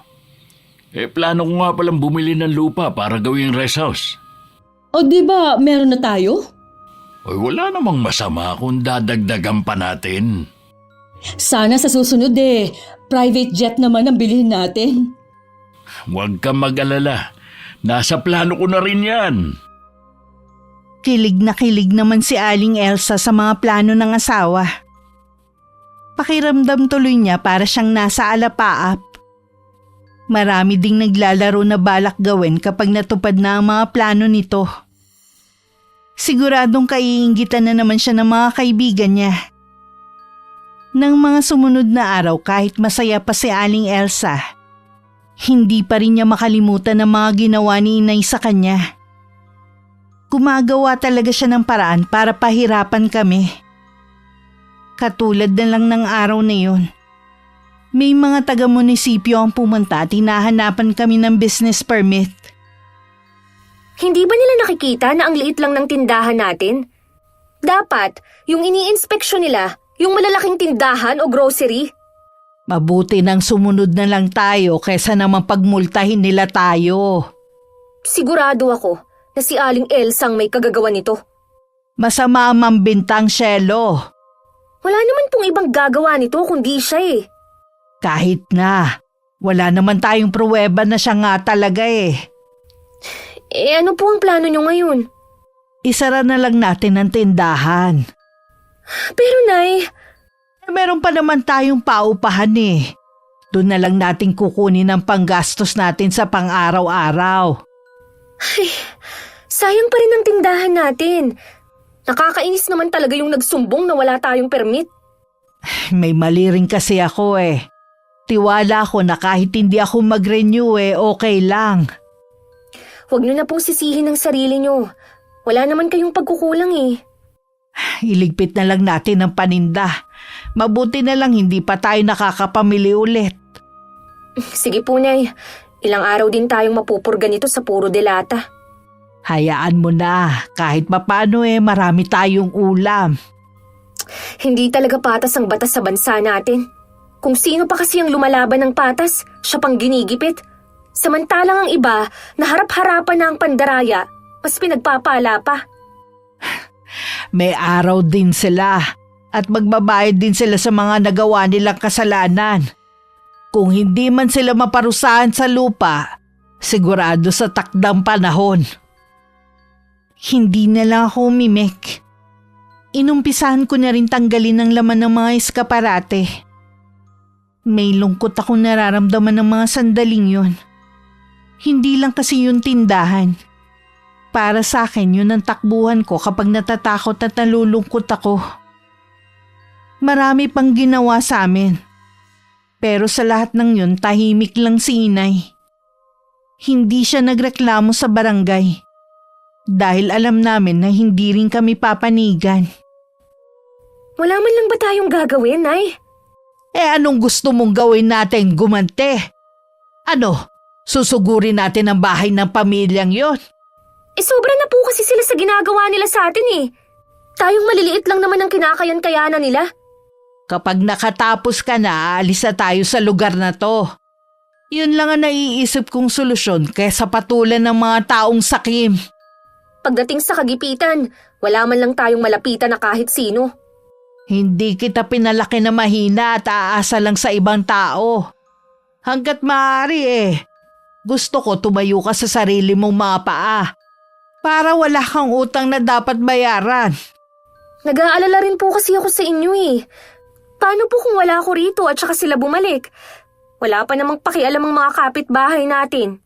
Plano ko nga palang bumili ng lupa para gawing rest house. O di ba meron na tayo? Wala namang masama kung dadagdagan pa natin. Sana sa susunod private jet naman ang bilhin natin. Huwag kang mag-alala. Nasa plano ko na rin yan. Kilig na kilig naman si Aling Elsa sa mga plano ng asawa. Pakiramdam tuloy niya para siyang nasa alapaap. Marami ding naglalaro na balak gawin kapag natupad na ang mga plano nito. Siguradong kaiinggitan na naman siya ng mga kaibigan niya. Nang mga sumunod na araw kahit masaya pa si Aling Elsa, hindi pa rin niya makalimutan ang mga ginawa ni Inay sa kanya. Gumagawa talaga siya ng paraan para pahirapan kami. Katulad na lang ng araw na yun. May mga taga-munisipyo ang pumunta at hinahanapan kami ng business permit. Hindi ba nila nakikita na ang liit lang ng tindahan natin? Dapat, yung ini-inspeksyon nila, yung malalaking tindahan o grocery. Mabuti nang sumunod na lang tayo kaysa naman pagmultahin nila tayo. Sigurado ako na si Aling Elsang may kagagawa nito. Masama ang mambintang, Shelo. Wala naman pong ibang gagawa nito kundi siya eh. Kahit na, wala naman tayong pruweba na siya nga talaga eh. Ano po ang plano nyo ngayon? Isara na lang natin ang tindahan. Pero Nay… Meron pa naman tayong paupahan eh. Doon na lang natin kukunin ang panggastos natin sa pang-araw-araw. Ay, sayang pa rin ang tindahan natin. Nakakainis naman talaga yung nagsumbong na wala tayong permit. May mali rin kasi ako eh. Tiwala ko na kahit hindi ako mag-renew okay lang. Huwag nyo na pong sisihin ang sarili nyo. Wala naman kayong pagkukulang eh. Iligpit na lang natin ang paninda. Mabuti na lang hindi pa tayo nakakapamili ulit. Sige po, Nay. Ilang araw din tayong mapupurga nito sa puro delata. Hayaan mo na. Kahit mapano marami tayong ulam. Hindi talaga patas ang batas sa bansa natin. Kung sino pa kasi ang lumalaban ng patas, siya pang ginigipit. Samantalang ang iba, na harap-harapan na ang pandaraya, mas pinagpapala pa. May araw din sila at magbabayad din sila sa mga nagawa nilang kasalanan. Kung hindi man sila maparusahan sa lupa, sigurado sa takdang panahon. Hindi na lang ako umimik. Inumpisahan ko na rin tanggalin ang laman ng mga eskaparate. May lungkot akong nararamdaman ng mga sandaling yun. Hindi lang kasi yung tindahan. Para sa akin yun ang takbuhan ko kapag natatakot at nalulungkot ako. Marami pang ginawa sa amin. Pero sa lahat ng yun tahimik lang si Inay. Hindi siya nagreklamo sa barangay. Dahil alam namin na hindi rin kami papanigan. Wala man lang ba tayong gagawin, Nay? Anong gusto mong gawin natin gumante? Ano, susugurin natin ang bahay ng pamilyang yon? Sobra na po kasi sila sa ginagawa nila sa atin eh. Tayong maliliit lang naman ang kinakayan-kayanan nila. Kapag nakatapos ka na, aalis na tayo sa lugar na to. Yun lang ang naiisip kong solusyon kaysa patulan ng mga taong sakim. Pagdating sa kagipitan, wala man lang tayong malapitan na kahit sino. Hindi kita pinalaki na mahina at aasa lang sa ibang tao. Hanggat maaari gusto ko tumayo ka sa sarili mong mga paa. Para wala kang utang na dapat bayaran. Nag-aalala rin po kasi ako sa inyo eh. Paano po kung wala ako rito at saka sila bumalik? Wala pa namang pakialam ang mga kapitbahay natin.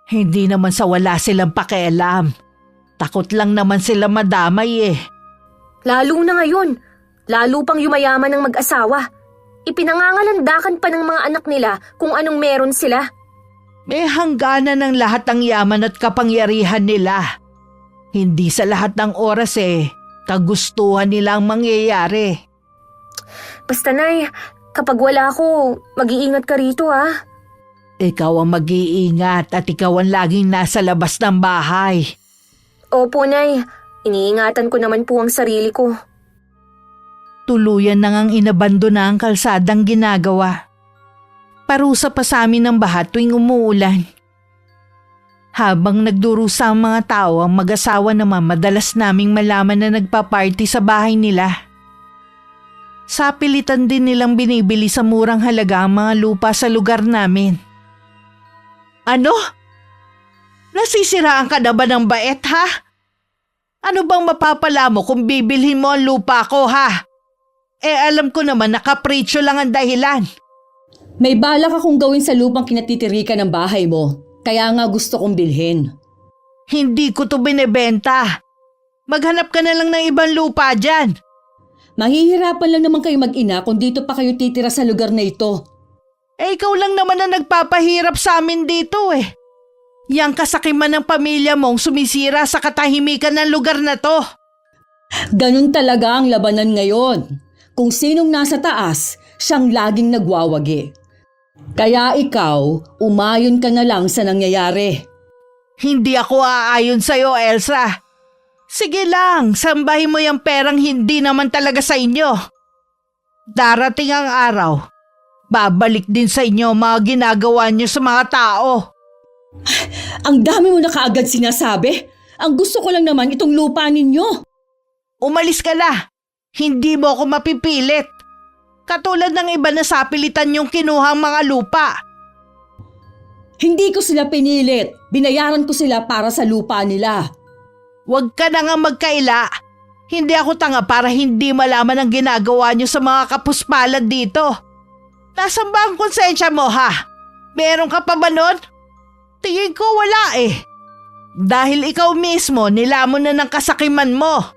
Hindi naman sa wala silang pakialam. Takot lang naman sila madamay. Lalo na ngayon, lalo pang yumayaman ng mag-asawa. Ipinangangalandakan pa ng mga anak nila kung anong meron sila. May hangganan ng lahat ng yaman at kapangyarihan nila. Hindi sa lahat ng oras kagustuhan nilang mangyayari. Basta Nay, kapag wala ako, mag-iingat ka rito ha. Ikaw ang mag-iingat at ikaw ang laging nasa labas ng bahay. Opo Nay, iniingatan ko naman po ang sarili ko. Tuluyan na ngang inabandona ang kalsadang ginagawa. Parusa pa sa amin ng baha tuwing umuulan. Habang nagdurusa ang mga tao, ang mag-asawa naman madalas naming malaman na nagpa-party sa bahay nila. Sa pilitan din nilang binibili sa murang halaga ang mga lupa sa lugar namin. Ano? Nasisiraan ka na ba ng bait ha? Ano bang mapapala mo kung bibilhin mo ang lupa ko ha? Alam ko naman na kapritsyo lang ang dahilan. May balak akong gawin sa lupang kinatitirikan ng bahay mo. Kaya nga gusto kong bilhin. Hindi ko to binebenta. Maghanap ka na lang ng ibang lupa dyan. Mahihirapan lang naman kayo mag-ina kung dito pa kayo titira sa lugar na ito. Ikaw lang naman na nagpapahirap sa amin dito Yang kasakiman ng pamilya mong sumisira sa katahimikan ng lugar na to. Ganun talaga ang labanan ngayon. Kung sinong nasa taas, siyang laging nagwawagi. Kaya ikaw, umayon ka na lang sa nangyayari. Hindi ako aayon sa'yo, Elsa. Sige lang, sambahin mo yung perang hindi naman talaga sa inyo. Darating ang araw, babalik din sa inyo mga ginagawa niyo sa mga tao. Ang dami mo na kaagad sinasabi. Ang gusto ko lang naman itong lupa ninyo. Umalis ka na. Hindi mo ako mapipilit. Katulad ng iba na sapilitan yung kinuhang mga lupa. Hindi ko sila pinilit. Binayaran ko sila para sa lupa nila. Huwag ka na nga magkaila. Hindi ako tanga para hindi malaman ang ginagawa niyo sa mga kapuspalad dito. Nasaan ba ang konsensya mo ha? Meron ka pa ba nun? Tingin ko wala Dahil ikaw mismo nilamon na ng kasakiman mo.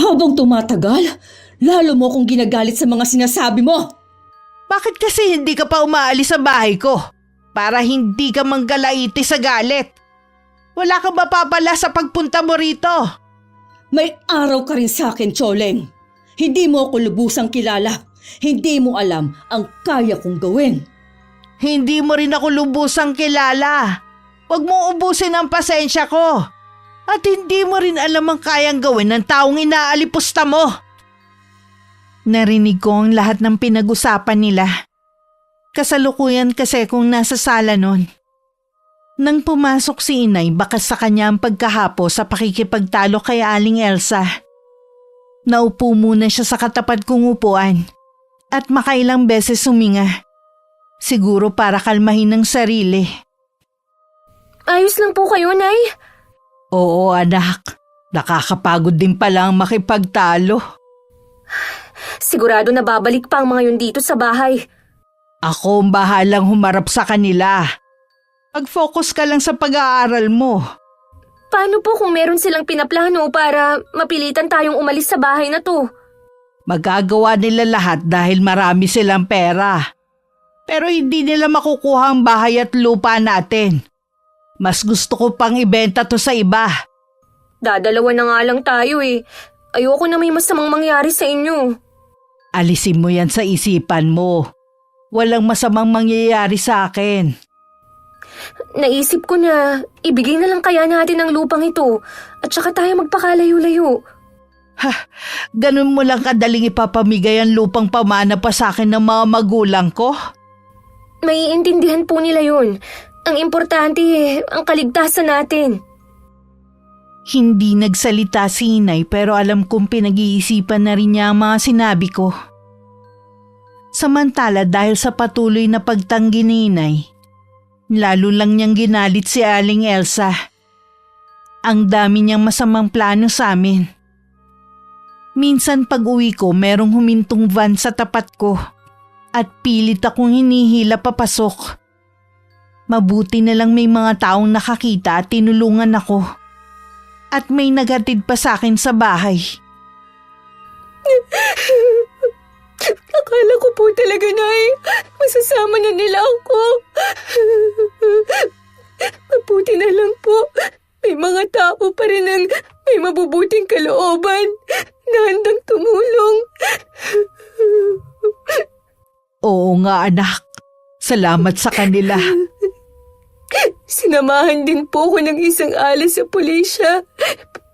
Habang tumatagal, lalo mo kong ginagalit sa mga sinasabi mo. Bakit kasi hindi ka pa umaalis sa bahay ko? Para hindi ka manggalaiti sa galit. Wala ka ba papala sa pagpunta mo rito? May araw ka rin sa akin, Choleng. Hindi mo ako lubusang kilala. Hindi mo alam ang kaya kong gawin. Hindi mo rin ako lubusang kilala. Huwag mong ubusin ang pasensya ko. At hindi mo rin alam ang kayang gawin ng taong inaalipusta mo. Narinig ko ang lahat ng pinag-usapan nila. Kasalukuyan kasi kung nasa sala nun. Nang pumasok si Inay, bakas sa kanya ang pagkahapo sa pakikipagtalo kay Aling Elsa. Naupo muna siya sa katapat kong upuan at makailang beses huminga. Siguro para kalmahin ng sarili. Ayos lang po kayo, Nay? Oo anak, nakakapagod din pala ang makipagtalo. Sigurado na babalik pa ang mga yun dito sa bahay. Ako ang bahalang humarap sa kanila. Mag-focus ka lang sa pag-aaral mo. Paano po kung meron silang pinaplano para mapilitan tayong umalis sa bahay na to? Magagawa nila lahat dahil marami silang pera. Pero hindi nila makukuha ang bahay at lupa natin. Mas gusto ko pang ibenta to sa iba. Dadalawa na nga lang tayo Ayoko na may masamang mangyari sa inyo. Alisin mo yan sa isipan mo. Walang masamang mangyayari sa akin. Naisip ko na ibigay na lang kaya natin ang lupang ito at saka tayo magpakalayo-layo. Ganun mo lang kadaling ipapamigay ang lupang pamana pa sa akin ng mga magulang ko? Maiintindihan po nila yun. Ang importante ang kaligtasan natin. Hindi nagsalita si Inay pero alam kong pinag-iisipan na rin niya ang mga sinabi ko. Samantala dahil sa patuloy na pagtanggi ni Inay, lalo lang niyang ginalit si Aling Elsa. Ang dami niyang masamang plano sa amin. Minsan pag uwi ko merong humintong van sa tapat ko at pilit akong hinihila papasok. Mabuti na lang may mga taong nakakita at tinulungan ako. At may naghatid pa sa akin sa bahay. Akala ko po talaga na masasama na nila ako. Mabuti na lang po. May mga tao pa rin ang may mabubuting kalooban na handang tumulong. Oo nga anak, salamat sa kanila. Sinamahan din po ako ng isang alas sa pulisya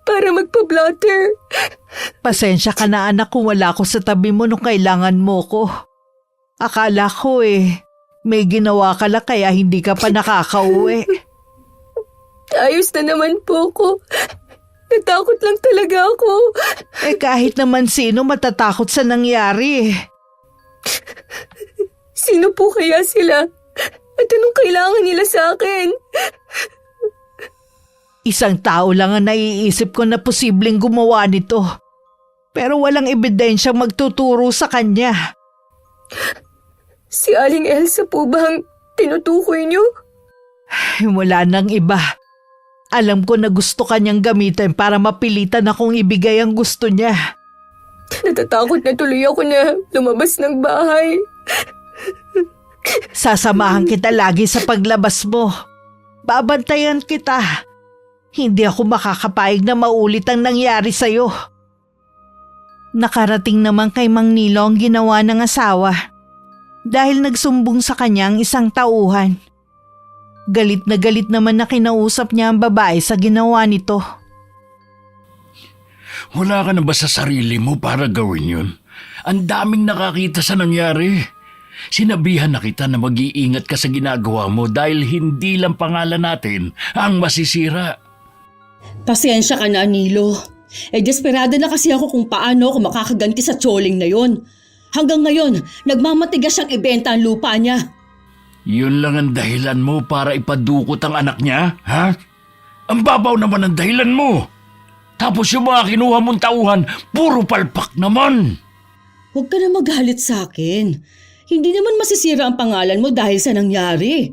para magpa-blotter. Pasensya ka na anak kung wala ko sa tabi mo nung kailangan mo ko. Akala ko may ginawa ka lang kaya hindi ka pa nakakauwi. Ayos na naman po ko. Natakot lang talaga ako. Kahit naman sino matatakot sa nangyari. Sino po kaya sila? At anong kailangan nila sa akin? Isang tao lang ang naiisip ko na posibleng gumawa nito. Pero walang ebidensyang magtuturo sa kanya. Si Aling Elsa po ba ang tinutukoy niyo? Wala nang iba. Alam ko na gusto kanyang gamitin para mapilitan akong ibigay ang gusto niya. Natatakot na tuloy ako na lumabas ng bahay. Sasamahan kita lagi sa paglabas mo. Babantayan kita. Hindi ako makakapayag na maulit ang nangyari sa'yo. Nakarating naman kay Mang Nilo ang ginawa ng asawa dahil nagsumbong sa kanya ang isang tauhan. Galit naman na kinausap niya ang babae sa ginawa nito. Wala ka na ba sa sarili mo para gawin yun? Ang daming nakakita sa nangyari. Sinabihan na kita na mag-iingat ka sa ginagawa mo dahil hindi lang pangalan natin ang masisira. Pasensya ka na, Nilo. Desperada na kasi ako kung paano ako makakaganti sa tsoling na yon. Hanggang ngayon, nagmamatigas siyang ibenta ang lupa niya. Yun lang ang dahilan mo para ipadukot ang anak niya, ha? Ang babaw naman ang dahilan mo. Tapos yung mga kinuha mong tauhan, puro palpak naman. Huwag ka na magalit sa akin. Hindi naman masisira ang pangalan mo dahil sa nangyari.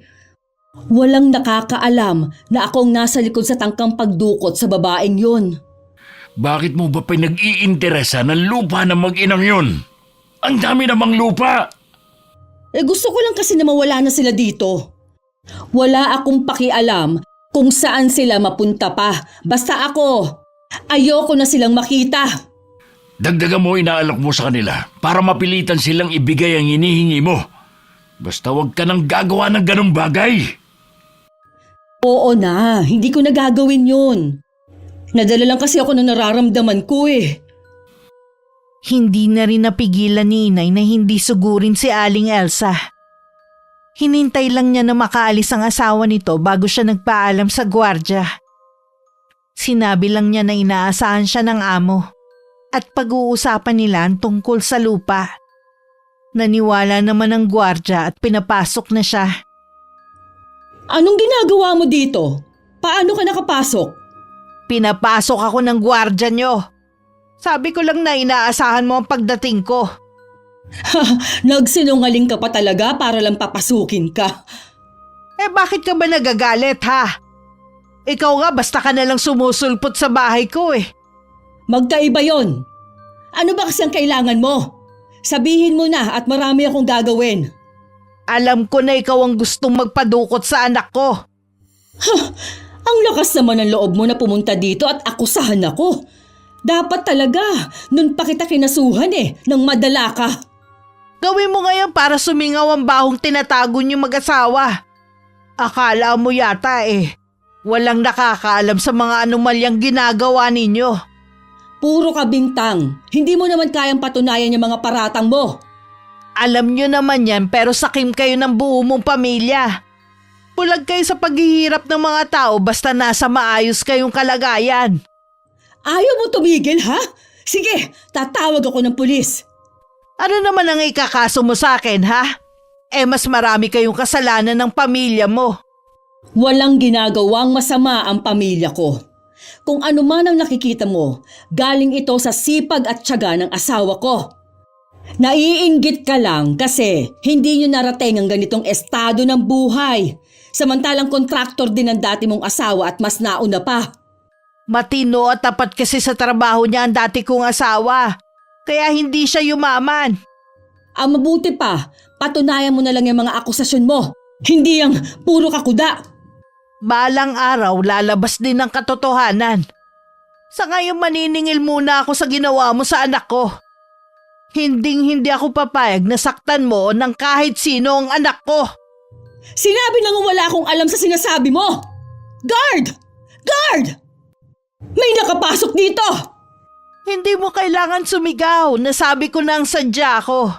Walang nakakaalam na akong nasa likod sa tangkang pagdukot sa babaeng yun. Bakit mo ba pinag-iinteresa ng lupa ng mag-inang yun? Ang dami namang lupa. Gusto ko lang kasi na mawala na sila dito. Wala akong pakialam kung saan sila mapunta pa. Basta ako, ayoko na silang makita. Dagdagan mo inaalok mo sa kanila para mapilitan silang ibigay ang hinihingi mo. Basta huwag ka nang gagawa ng ganong bagay. Oo na, hindi ko na gagawin yun. Nadala lang kasi ako ng nararamdaman ko Hindi na rin napigilan ni Inay na hindi sugurin si Aling Elsa. Hinintay lang niya na makaalis ang asawa nito bago siya nagpaalam sa gwardya. Sinabi lang niya na inaasahan siya ng amo at pag-uusapan nila ang tungkol sa lupa. Naniwala naman ang gwardya at pinapasok na siya. Anong ginagawa mo dito? Paano ka nakapasok? Pinapasok ako ng gwardya niyo. Sabi ko lang na inaasahan mo ang pagdating ko. Nagsinungaling ka pa talaga para lang papasukin ka. Bakit ka ba nagagalit ha? Ikaw nga basta ka nalang sumusulpot sa bahay ko Magkaiba yon. Ano ba kasi ang kailangan mo? Sabihin mo na at marami akong gagawin. Alam ko na ikaw ang gustong magpadukot sa anak ko. Ang lakas naman ng loob mo na pumunta dito at akusahan ako. Dapat talaga, nun pa kita kinasuhan nang madala ka. Gawin mo ngayon para sumingaw ang bahong tinatago niyo mag-asawa. Akala mo yata walang nakakaalam sa mga anomalyang ginagawa ninyo. Puro ka bintang, hindi mo naman kayang patunayan yung mga paratang mo. Alam niyo naman yan pero sakim kayo ng buo mong pamilya. Bulag kayo sa paghihirap ng mga tao basta nasa maayos kayong kalagayan. Ayaw mo tumigil, ha? Sige, tatawag ako ng pulis. Ano naman ang ikakaso mo sa akin, ha? Mas marami kayong kasalanan ng pamilya mo. Walang ginagawang masama ang pamilya ko. Kung ano man ang nakikita mo, galing ito sa sipag at tiyaga ng asawa ko. Naiinggit ka lang kasi hindi nyo narating ang ganitong estado ng buhay. Samantalang kontraktor din ang dati mong asawa at mas nauna pa. Matino at tapat kasi sa trabaho niya ang dati kong asawa. Kaya hindi siya yumaman. Ang mabuti pa, patunayan mo na lang yung mga akusasyon mo. Hindi yung puro kakuda. Balang araw lalabas din ang katotohanan. Sa ngayon maniningil muna ako sa ginawa mo sa anak ko. Hindi ako papayag na saktan mo ng kahit sino ang anak ko. Sinabi na nga wala akong alam sa sinasabi mo. Guard! Guard! May nakapasok dito! Hindi mo kailangan sumigaw. Nasabi ko na ang sadya ko.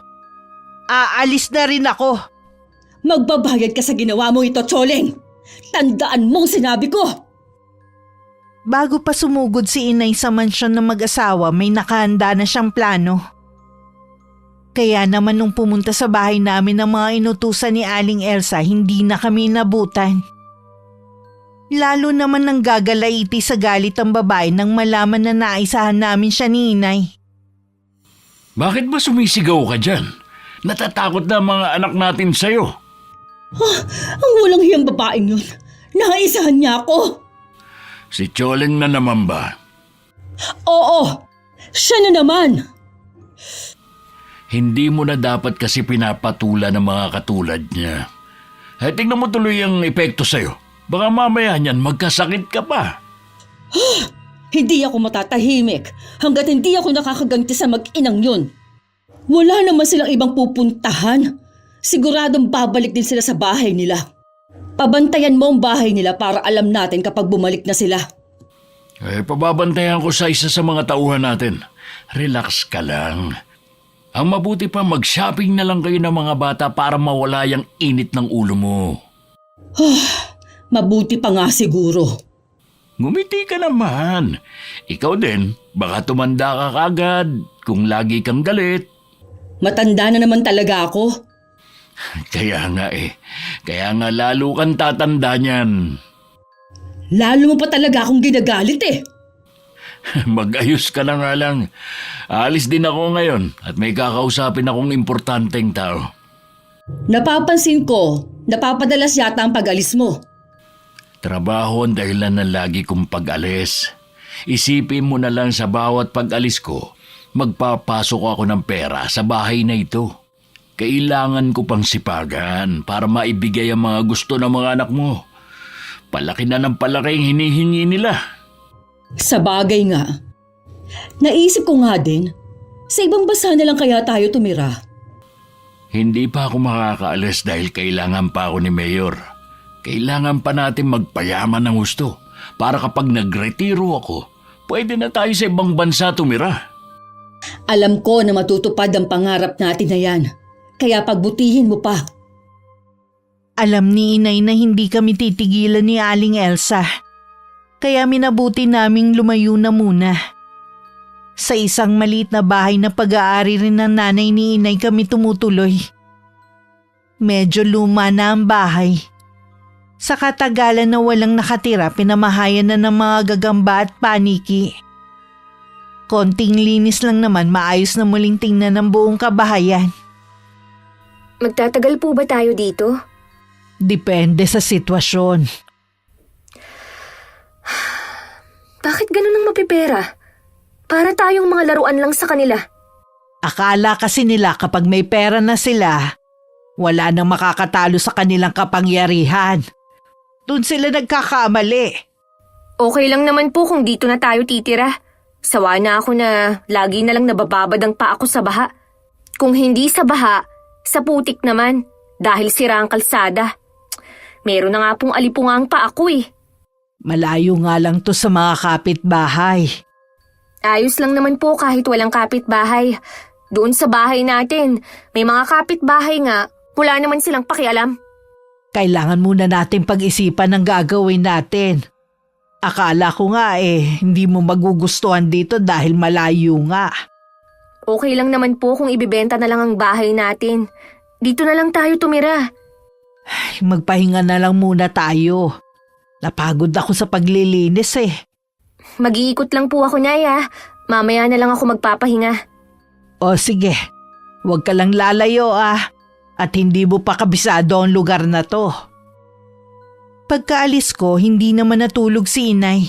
Aalis na rin ako. Magbabayad ka sa ginawa mo ito, Choleng. Tandaan mong sinabi ko. Bago pa sumugod si inay sa mansyon ng mag-asawa, may nakahanda na siyang plano. Kaya naman nung pumunta sa bahay namin ng mga inutusan ni Aling Elsa, hindi na kami nabutan. Lalo naman nang gagalaiti sa galit ang babae nang malaman na naisahan namin siya ni inay. Bakit ba sumisigaw ka dyan? Natatakot na ang mga anak natin sa'yo. Ang walang hiyang babaeng yun. Naisahan niya ako. Si Choleng na naman ba? Oo, siya na naman. Hindi mo na dapat kasi pinapatula ng mga katulad niya. Tingnan mo tuloy ang epekto sa'yo. Baka mamaya niyan magkasakit ka pa. Hindi ako matatahimik hanggat hindi ako nakakaganti sa mag-inang yun. Wala naman silang ibang pupuntahan. Siguradong babalik din sila sa bahay nila. Pabantayan mo ang bahay nila para alam natin kapag bumalik na sila. Pababantayan ko sa isa sa mga tauhan natin. Relax ka lang. Ang mabuti pa mag-shopping na lang kayo ng mga bata para mawala yung init ng ulo mo. Mabuti pa nga siguro. Ngumiti ka naman. Ikaw din, baka tumanda ka kagad kung lagi kang galit. Matanda na naman talaga ako. Kaya nga lalo kang tatanda niyan. Lalo mo pa talaga akong ginagalit Mag-ayos ka na nga lang. Aalis din ako ngayon at may kakausapin akong importanteng tao. Napapansin ko, napapadalas yata ang pag-alis mo. Trabaho ang dahilan ng lagi kong pag-alis. Isipin mo na lang sa bawat pag-alis ko, magpapasok ako ng pera sa bahay na ito. Kailangan ko pang sipagan para maibigay ang mga gusto ng mga anak mo. Palaki na ng palaki ang hinihingi nila. Sa bagay nga. Naisip ko nga din, sa ibang bansa na lang kaya tayo tumira. Hindi pa ako makakaalis dahil kailangan pa ako ni Mayor. Kailangan pa natin magpayaman ng gusto para kapag nagretiro ako, pwede na tayo sa ibang bansa tumira. Alam ko na matutupad ang pangarap natin na yan, kaya pagbutihin mo pa. Alam ni inay na hindi kami titigilan ni Aling Elsa. Kaya minabuti naming lumayo na muna. Sa isang maliit na bahay na pag-aari rin ng nanay ni inay kami tumutuloy. Medyo luma na ang bahay. Sa katagalan na walang nakatira, pinamahayan na ng mga gagamba at paniki. Konting linis lang naman, maayos na muling tingnan ng buong kabahayan. Magtatagal po ba tayo dito? Depende sa sitwasyon. Bakit ganun ang mapipera? Para tayong mga laruan lang sa kanila. Akala kasi nila kapag may pera na sila, wala nang makakatalo sa kanilang kapangyarihan. Doon sila nagkakamali. Okay lang naman po kung dito na tayo titira. Sawa na ako na lagi na lang nabababad ang paa ko sa baha. Kung hindi sa baha, sa putik naman dahil sira ang kalsada. Meron na nga pong alipungang paa ko eh. Malayo nga lang to sa mga kapitbahay. Ayos lang naman po kahit walang kapitbahay. Doon sa bahay natin, may mga kapitbahay nga, wala naman silang pakialam. Kailangan muna natin pag-isipan ang gagawin natin. Akala ko nga hindi mo magugustuhan dito dahil malayo nga. Okay lang naman po kung ibibenta na lang ang bahay natin. Dito na lang tayo tumira. Ay, magpahinga na lang muna tayo. Napagod ako sa paglilinis Mag-iikot lang po ako, Nay, ah. Mamaya na lang ako magpapahinga. O sige, huwag ka lang lalayo at hindi mo pa kabisado ang lugar na to. Pagkaalis ko, hindi naman natulog si inay.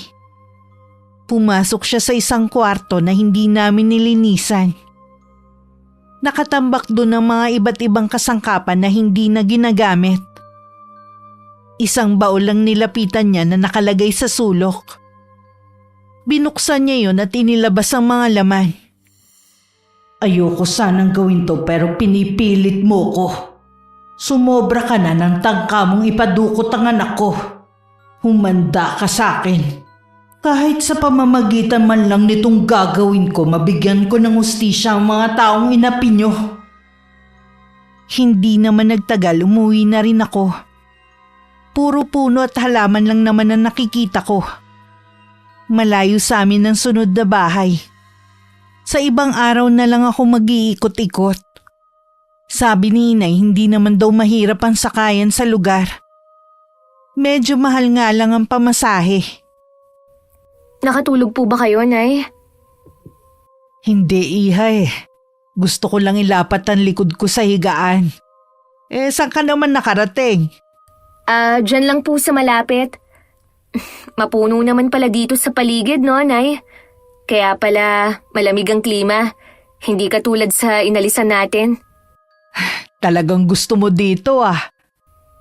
Pumasok siya sa isang kwarto na hindi namin nilinisan. Nakatambak doon ang mga iba't ibang kasangkapan na hindi na ginagamit. Isang baul lang nilapitan niya na nakalagay sa sulok. Binuksan niya yon at inilabas ang mga laman. Ayoko sanang gawin to pero pinipilit mo ko. Sumobra ka na ng tangka mong ipadukot ang anak ko. Humanda ka sa akin. Kahit sa pamamagitan man lang nitong gagawin ko, mabigyan ko ng hustisya ang mga taong inapi nyo. Hindi naman nagtagal, umuwi na rin ako. Puro puno at halaman lang naman ang nakikita ko. Malayo sa amin ang sunod na bahay. Sa ibang araw na lang ako mag-iikot-ikot. Sabi ni inay hindi naman daw mahirap ang sakayan sa lugar. Medyo mahal nga lang ang pamasahe. Nakatulog po ba kayo, Nay? Hindi iha Gusto ko lang ilapat ang likod ko sa higaan. Saan ka naman nakarating? Dyan lang po sa malapit. Mapuno naman pala dito sa paligid, no, Nay? Kaya pala malamig ang klima. Hindi katulad sa inalisan natin. Talagang gusto mo dito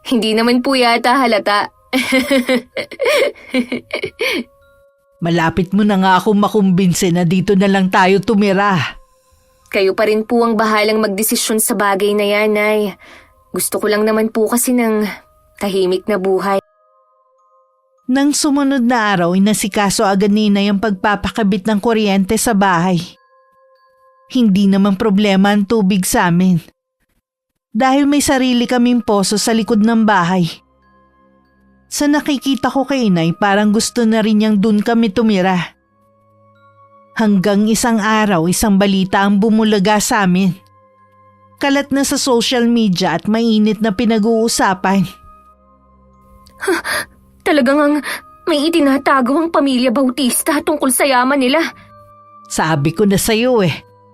Hindi naman po yata halata. Malapit mo na nga akong makumbinse na dito na lang tayo tumira. Kayo pa rin po ang bahalang magdesisyon sa bagay na yan, Nay. Gusto ko lang naman po kasi ng tahimik na buhay. Nang sumunod na araw, inasikaso agad ni inay ang pagpapakabit ng kuryente sa bahay. Hindi naman problema ang tubig sa amin. Dahil may sarili kaming poso sa likod ng bahay. Sa nakikita ko kay inay, parang gusto na rin niyang dun kami tumira. Hanggang isang araw, isang balita ang bumulaga sa amin. Kalat na sa social media at mainit na pinag-uusapan. Talagang may itinatago ang pamilya Bautista tungkol sa yaman nila. Sabi ko na sa'yo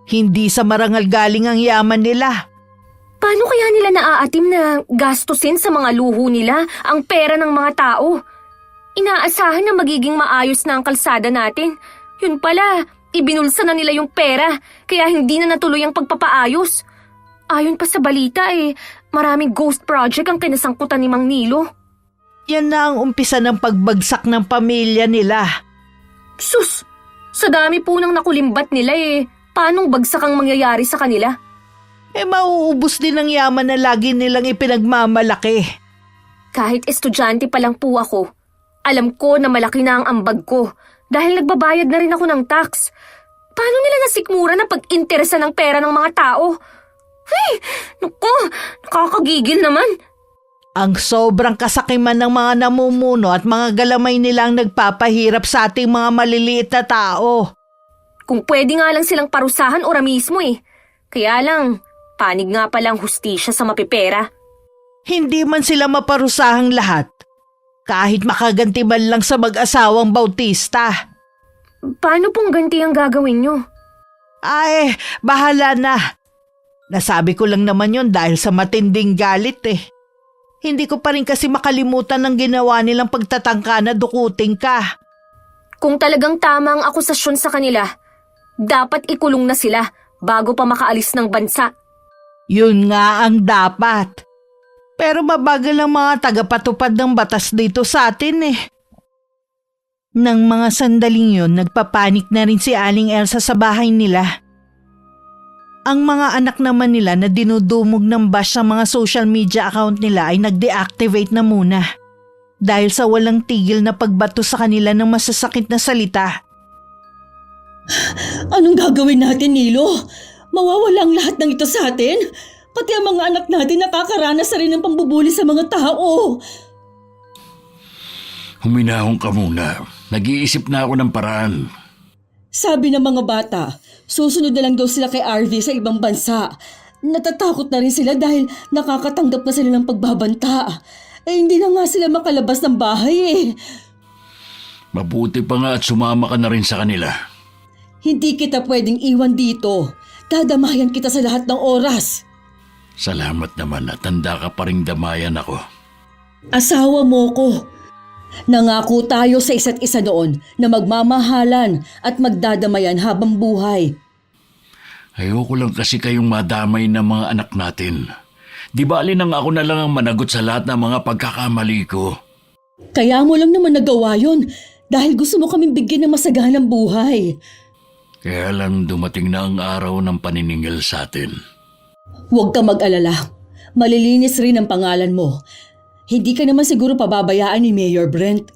hindi sa marangal galing ang yaman nila. Paano kaya nila naaatim na gastusin sa mga luho nila ang pera ng mga tao? Inaasahan na magiging maayos na ang kalsada natin. Yun pala, ibinulsa na nila yung pera kaya hindi na natuloy ang pagpapaayos. Ayon pa sa balita maraming ghost project ang kinasangkutan ni Mang Nilo. Yan na ang umpisa ng pagbagsak ng pamilya nila. Sus! Sa dami po nang nakulimbat nila paanong bagsak ang mangyayari sa kanila? Mauubos din ang yaman na lagi nilang ipinagmamalaki. Kahit estudyante pa lang po ako, alam ko na malaki na ang ambag ko dahil nagbabayad na rin ako ng tax. Paano nila nasikmura na pag-interesa ng pera ng mga tao? Hey! Naku! Nakakagigil naman! Ang sobrang kasakiman ng mga namumuno at mga galamay nilang nagpapahirap sa ating mga maliliit na tao. Kung pwede nga lang silang parusahan ora mismo Kaya lang, panig nga palang hustisya sa mapipera. Hindi man sila maparusahang lahat. Kahit makaganti man lang sa mag-asawang Bautista. Paano pong ganti ang gagawin nyo? Bahala na. Nasabi ko lang naman yon dahil sa matinding galit Hindi ko pa rin kasi makalimutan ng ginawa nilang pagtatangka na dukutin ka. Kung talagang tama ang akusasyon sa kanila, dapat ikulong na sila bago pa makaalis ng bansa. Yun nga ang dapat. Pero mabagal ang mga tagapatupad ng batas dito sa atin Nang mga sandaling yun, nagpapanik na rin si Aling Elsa sa bahay nila. Ang mga anak naman nila na dinudumog ng bash sa mga social media account nila ay nag-deactivate na muna. Dahil sa walang tigil na pagbato sa kanila ng masasakit na salita. Anong gagawin natin, Nilo? Mawawala ang lahat ng ito sa atin? Pati ang mga anak natin nakakaranas na rin ng pambubuli sa mga tao. Huminahon ka muna. Nag-iisip na ako ng paraan. Sabi ng mga bata, susunod na lang daw sila kay RV sa ibang bansa. Natatakot na rin sila dahil nakakatanggap na sila ng pagbabanta. Hindi na nga sila makalabas ng bahay Mabuti pa nga at sumama ka na rin sa kanila. Hindi kita pwedeng iwan dito. Dadamayan kita sa lahat ng oras. Salamat naman at handa ka pa ring damayan ako. Asawa mo ko. Nangako tayo sa isa't isa noon na magmamahalan at magdadamayan habang buhay. Ayoko lang kasi kayong madamay ng mga anak natin. Di ba alinang ako na lang ang managot sa lahat ng mga pagkakamali ko? Kaya mo lang naman nagawa yun dahil gusto mo kaming bigyan ng masaganang buhay. Kaya lang dumating na ang araw ng paniningil sa atin. Huwag ka mag-alala. Malilinis rin ang pangalan mo. Hindi ka naman siguro pababayaan ni Mayor Brent.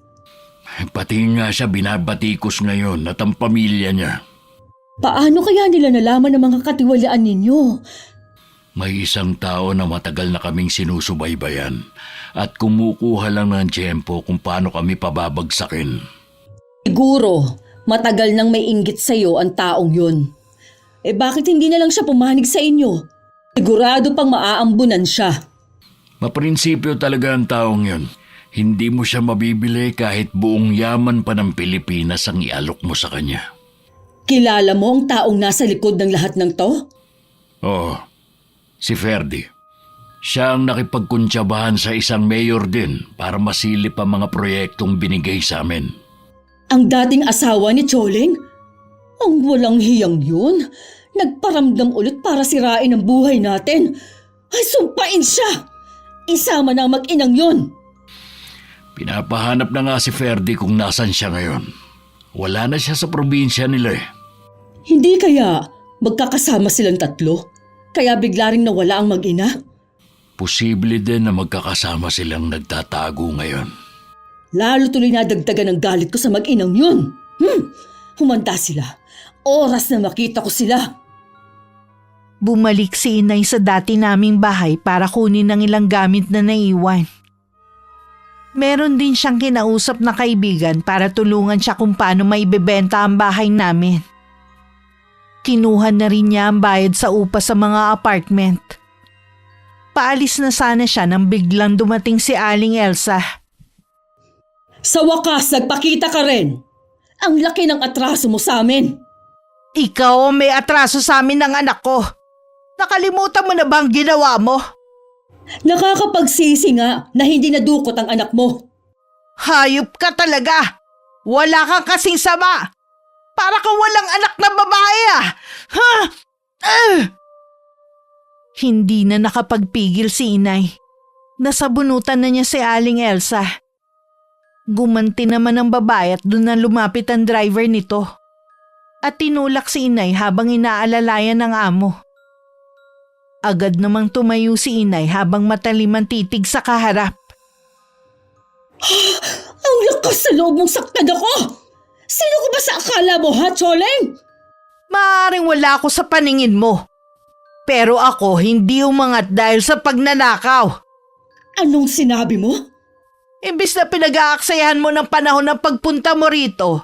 Pati nga siya binabatikos ngayon at ang pamilya niya. Paano kaya nila nalaman ang mga katiwalaan ninyo? May isang tao na matagal na kaming sinusubaybayan at kumukuha lang ng tiyempo kung paano kami pababagsakin. Siguro, matagal nang may inggit sa'yo ang taong yun. Bakit hindi na lang siya pumanig sa inyo? Sigurado pang maaambunan siya. Maprinsipyo talaga ang taong yun. Hindi mo siya mabibili kahit buong yaman pa ng Pilipinas ang ialok mo sa kanya. Kilala mo ang taong nasa likod ng lahat ng to? Oo, si Ferdy. Siya ang nakipagkuntsabahan sa isang mayor din para masilip ang mga proyektong binigay sa amin. Ang dating asawa ni Choling? Ang walang hiyang yun. Nagparamdam ulit para sirain ang buhay natin. Ay, sumpain siya! Isama na ang mag-inang yun. Pinapahanap na nga si Ferdy kung nasan siya ngayon. Wala na siya sa probinsya nila eh. Hindi kaya magkakasama silang tatlo? Kaya bigla ring nawala ang mag-ina? Posible din na magkakasama silang nagtatago ngayon. Lalo tuloy nadagdagan ang galit ko sa mag-inang yun. Humanda sila. Oras na makita ko sila. Bumalik si inay sa dati naming bahay para kunin ang ilang gamit na naiwan. Meron din siyang kinausap na kaibigan para tulungan siya kung paano maibebenta ang bahay namin. Kinuha na rin niya ang bayad sa upa sa mga apartment. Paalis na sana siya nang biglang dumating si Aling Elsa. Sa wakas, nagpakita ka rin. Ang laki ng atraso mo sa amin. Ikaw ang may atraso sa amin ng anak ko. Nakalimutan mo na bang ginawa mo? Nakakapagsisi nga na hindi nadukot ang anak mo. Hayop ka talaga! Wala kang kasing sama! Para kang walang anak na babae Hindi na nakapagpigil si inay. Nasabunutan na niya si Aling Elsa. Gumanti naman ang babae at doon na lumapit ang driver nito. At tinulak si inay habang inaalalayan ng amo. Agad namang tumayo si inay habang matalim ang titig sa kaharap. Ang lakas sa loob mong saktan ako! Sino ko ba sa akala mo, ha, Choleng? Maaaring wala ako sa paningin mo. Pero ako hindi umangat dahil sa pagnanakaw. Anong sinabi mo? Imbis na pinag-aaksayahan mo ng panahon ng pagpunta mo rito,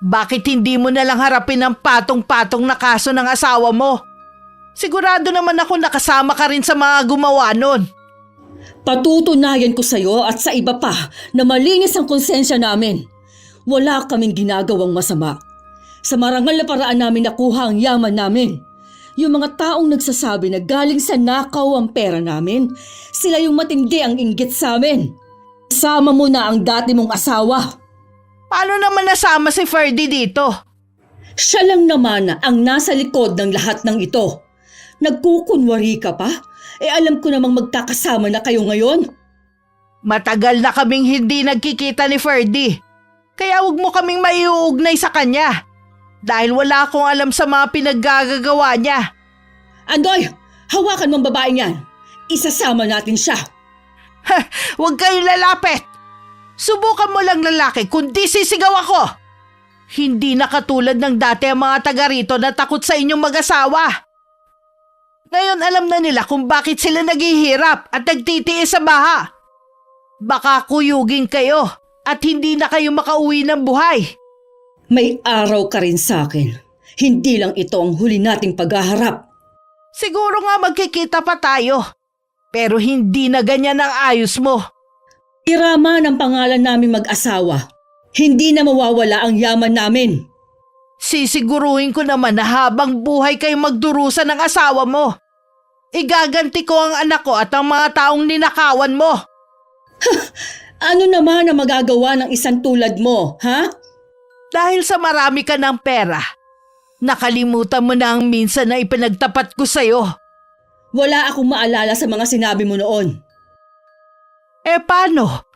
bakit hindi mo na lang harapin ang patong-patong na kaso ng asawa mo? Sigurado naman ako nakasama ka rin sa mga gumawa nun. Patutunayan ko sa'yo at sa iba pa na malinis ang konsensya namin. Wala kaming ginagawang masama. Sa marangal na paraan namin nakuha ang yaman namin. Yung mga taong nagsasabi na galing sa nakaw ang pera namin, sila yung matindi ang inggit sa amin. Sama mo na ang dati mong asawa. Paano naman nasama si Ferdy dito? Siya lang naman ang nasa likod ng lahat ng ito. Nagkukunwari ka pa? Alam ko namang magkakasama na kayo ngayon. Matagal na kaming hindi nagkikita ni Ferdy. Kaya huwag mo kaming maiuugnay sa kanya. Dahil wala akong alam sa mga pinaggagawa niya. Andoy, hawakan mo ang babaeng yan. Isasama natin siya. Huwag kayong lalapit. Subukan mo lang lalaki kundi sisigaw ako. Hindi na katulad ng dati ang mga taga rito na takot sa inyong mag-asawa. Ngayon alam na nila kung bakit sila naghihirap at nagtitiis sa baha. Baka kuyugin kayo at hindi na kayo makauwi ng buhay. May araw ka rin sa akin. Hindi lang ito ang huli nating paghaharap. Siguro nga magkikita pa tayo. Pero hindi na ganyan ang ayos mo. Iraman ang pangalan namin mag-asawa. Hindi na mawawala ang yaman namin. Sisiguruhin ko naman na habang buhay kayo magdurusa ng asawa mo. Igaganti ko ang anak ko at ang mga taong ninakawan mo. Ano naman ang magagawa ng isang tulad mo, ha? Dahil sa marami ka ng pera, nakalimutan mo na ang minsan na ipinagtapat ko sa'yo. Wala akong maalala sa mga sinabi mo noon. Paano?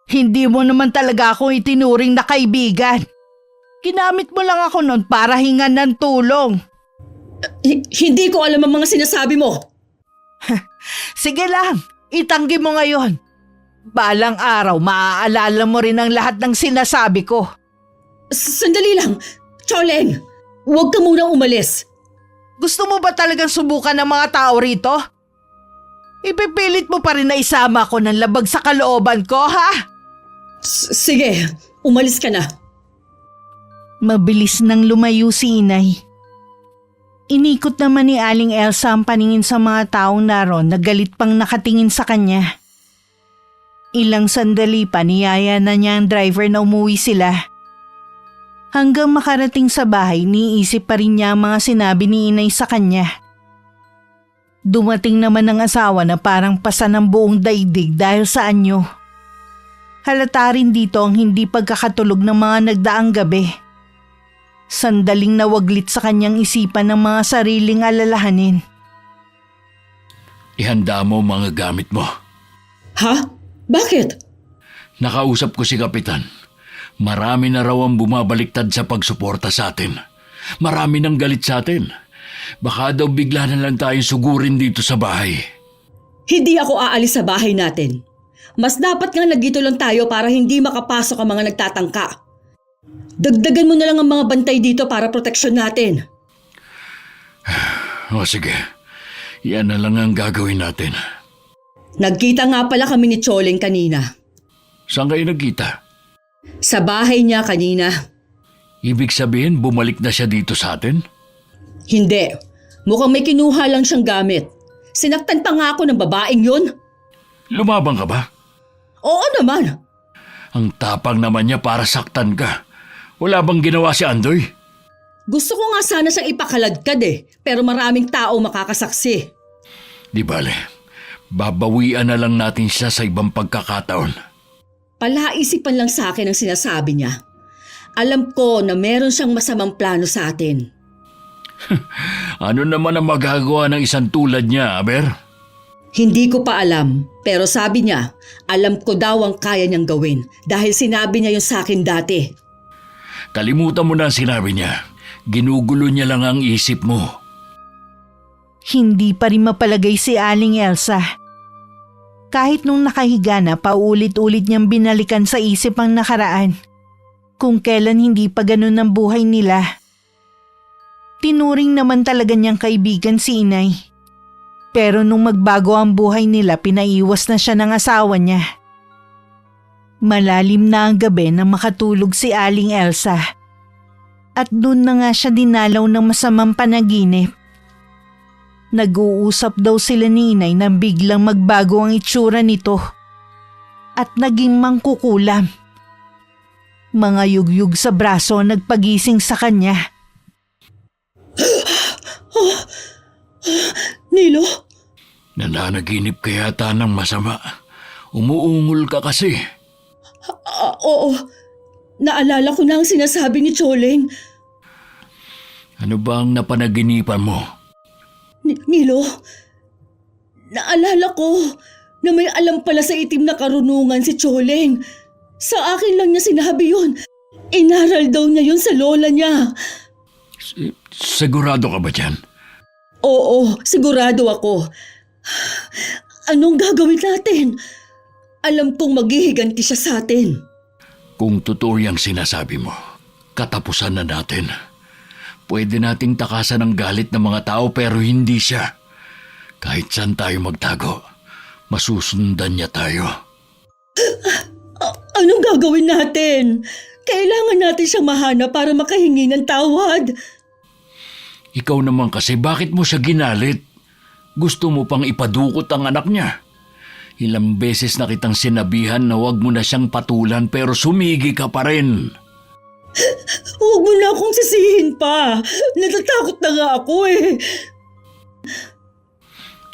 Hindi mo naman talaga ako itinuring na kaibigan. Ginamit mo lang ako noon para hingan ng tulong. Hindi ko alam ang mga sinasabi mo. Sige lang, itanggi mo ngayon. Balang araw, maaalala mo rin ang lahat ng sinasabi ko. Sandali lang, Choleng. Huwag ka munang umalis. Gusto mo ba talagang subukan ng mga tao rito? Ipipilit mo pa rin na isama ko ng labag sa kalooban ko, ha? Sige, umalis ka na. Mabilis nang lumayo si Inay. Inikot naman ni Aling Elsa ang paningin sa mga taong naroon na galit pang nakatingin sa kanya. Ilang sandali pa niyaya na niya ang driver na umuwi sila. Hanggang makarating sa bahay, niisip pa rin niya ang mga sinabi ni Inay sa kanya. Dumating naman ang asawa na parang pasa ng buong daigdig dahil sa anyo. Halata rin dito ang hindi pagkakatulog ng mga nagdaang gabi. Sandaling nawaglit sa kanyang isipan ng mga sariling alalahanin. Ihanda mo mga gamit mo. Ha? Bakit? Nakausap ko si Kapitan. Marami na raw ang bumabaliktad sa pagsuporta sa atin. Marami nang galit sa atin. Baka daw bigla na lang tayong sugurin dito sa bahay. Hindi ako aalis sa bahay natin. Mas dapat nga nagdito lang tayo para hindi makapasok ang mga nagtatangka. Dagdagan mo na lang ang mga bantay dito para proteksyon natin. O sige, yan na lang ang gagawin natin. Nagkita nga pala kami ni Choleng kanina. Saan kayo nagkita? Sa bahay niya kanina. Ibig sabihin bumalik na siya dito sa atin? Hindi. Mukhang may kinuha lang siyang gamit. Sinaktan pa nga ako ng babaeng yun. Lumabang ka ba? Oo naman. Ang tapang naman niya para saktan ka. Wala bang ginawa si Andoy? Gusto ko nga sana siyang ipakaladkad pero maraming tao makakasaksi. Di bale, babawian na lang natin siya sa ibang pagkakataon. Palaisipan lang sa akin ang sinasabi niya. Alam ko na meron siyang masamang plano sa atin. Ano naman ang magagawa ng isang tulad niya, Aber? Hindi ko pa alam, pero sabi niya, alam ko daw ang kaya niyang gawin dahil sinabi niya yun sa akin dati. Kalimutan mo na ang sinabi niya. Ginugulo niya lang ang isip mo. Hindi pa rin mapalagay si Aling Elsa. Kahit nung nakahiga na, paulit-ulit niyang binalikan sa isip ang nakaraan. Kung kailan hindi pa ganun ang buhay nila. Tinuring naman talaga niyang kaibigan si Inay. Pero nung magbago ang buhay nila, pinaiwas na siya ng asawa niya. Malalim na ang gabi nang makatulog si Aling Elsa. At doon na nga siya dinalaw ng masamang panaginip. Nag-uusap daw sila ni Inay nang biglang magbago ang itsura nito. At naging mangkukulam. Mga yugyug sa braso ang nagpagising sa kanya. Nilo? Nananaginip ka yata ng masama. Umuungol ka kasi. Oo. Naalala ko na ang sinasabi ni Choleng. Ano ba ang napanaginipan mo? Nilo, naalala ko na may alam pala sa itim na karunungan si Choleng. Sa akin lang niya sinabi yun. Inaral daw niya yun sa lola niya. Sigurado ka ba dyan? Oo, sigurado ako. Anong gagawin natin? Alam kong maghihiganti siya sa atin. Kung totoo yung sinasabi mo, katapusan na natin. Pwede nating takasan ang galit ng mga tao pero hindi siya. Kahit saan tayo magtago, masusundan niya tayo. Anong gagawin natin? Kailangan natin siyang mahanap para makahingi ng tawad. Ikaw naman kasi, bakit mo siya ginalit? Gusto mo pang ipadukot ang anak niya? Ilang beses na kitang sinabihan na huwag mo na siyang patulan pero sumigi ka pa rin. Huwag mo na akong sisihin pa. Natatakot na nga ako eh.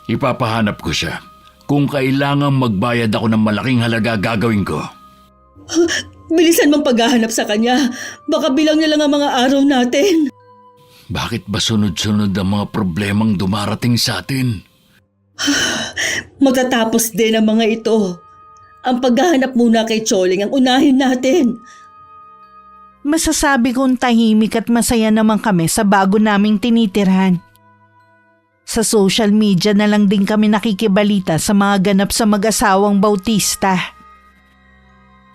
Ipapahanap ko siya. Kung kailangan magbayad ako ng malaking halaga, gagawin ko. Bilisan mong paghahanap sa kanya. Baka bilang na lang ang mga araw natin. Bakit ba sunod-sunod ang mga problemang dumarating sa atin? Matatapos din ang mga ito. Ang paghahanap muna kay Choling ang unahin natin. Masasabi kong tahimik at masaya naman kami sa bago naming tinitirhan. Sa social media na lang din kami nakikibalita sa mga ganap sa mag-asawang Bautista.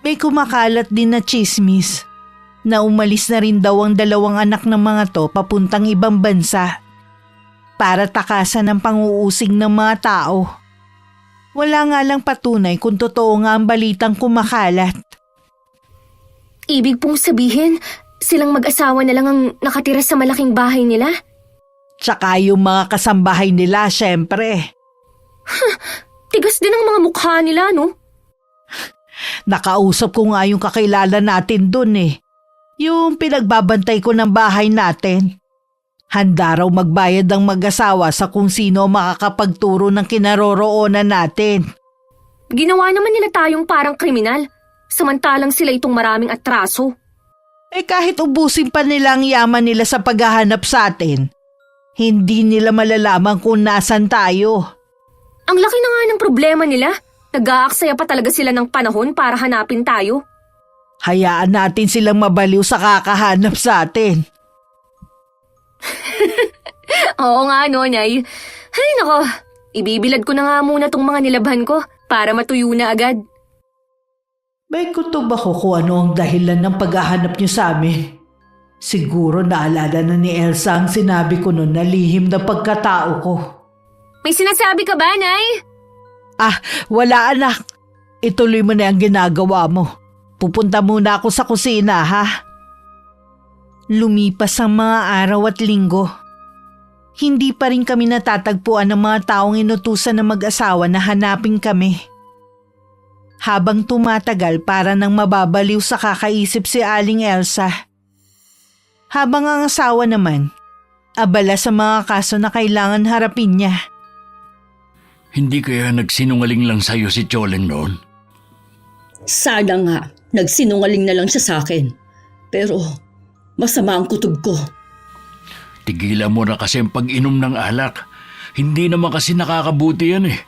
May kumakalat din na chismis na umalis na rin daw ang dalawang anak ng mga to papuntang ibang bansa para takasan ang panguusig ng mga tao. Wala nga lang patunay kung totoo nga ang balitang kumakalat. Ibig pong sabihin, silang mag-asawa na lang ang nakatira sa malaking bahay nila? Tsaka yung mga kasambahay nila, syempre. Tigas din ang mga mukha nila, no? Nakausap ko nga yung kakilala natin dun eh. Yung pinagbabantay ko ng bahay natin. Handa raw magbayad ang mag-asawa sa kung sino makakapagturo ng kinaroroonan natin. Ginawa naman nila tayong parang kriminal, samantalang sila itong maraming atraso. Eh kahit ubusin pa nila ang yaman nila sa paghahanap sa atin, hindi nila malalaman kung nasan tayo. Ang laki na nga ng problema nila. Nag-aaksaya pa talaga sila ng panahon para hanapin tayo. Hayaan natin silang mabaliw sa kakahanap sa atin. Oo nga, no, Nay. Ay, nako. Ibibilad ko na nga muna tong mga nilabhan ko para matuyo na agad. May kutob ako kung ano ang dahilan ng paghahanap niyo sa amin. Siguro naalala na ni Elsa ang sinabi ko noon na lihim na pagkatao ko. May sinasabi ka ba, Nay? Ah, wala anak. Ituloy mo na ang ginagawa mo. Pupunta muna ako sa kusina, ha? Lumipas ang mga araw at linggo. Hindi pa rin kami natatagpuan ng mga taong inutusan ng mag-asawa na hanapin kami. Habang tumatagal para nang mababaliw sa kakaisip si Aling Elsa. Habang ang asawa naman, abala sa mga kaso na kailangan harapin niya. Hindi kaya nagsinungaling lang sa'yo si Choling noon? Sana nga, nagsinungaling na lang siya sa akin. Pero masama ang kutob ko. Tigilan mo na kasi ang pag-inom ng alak. Hindi naman kasi nakakabuti yan eh.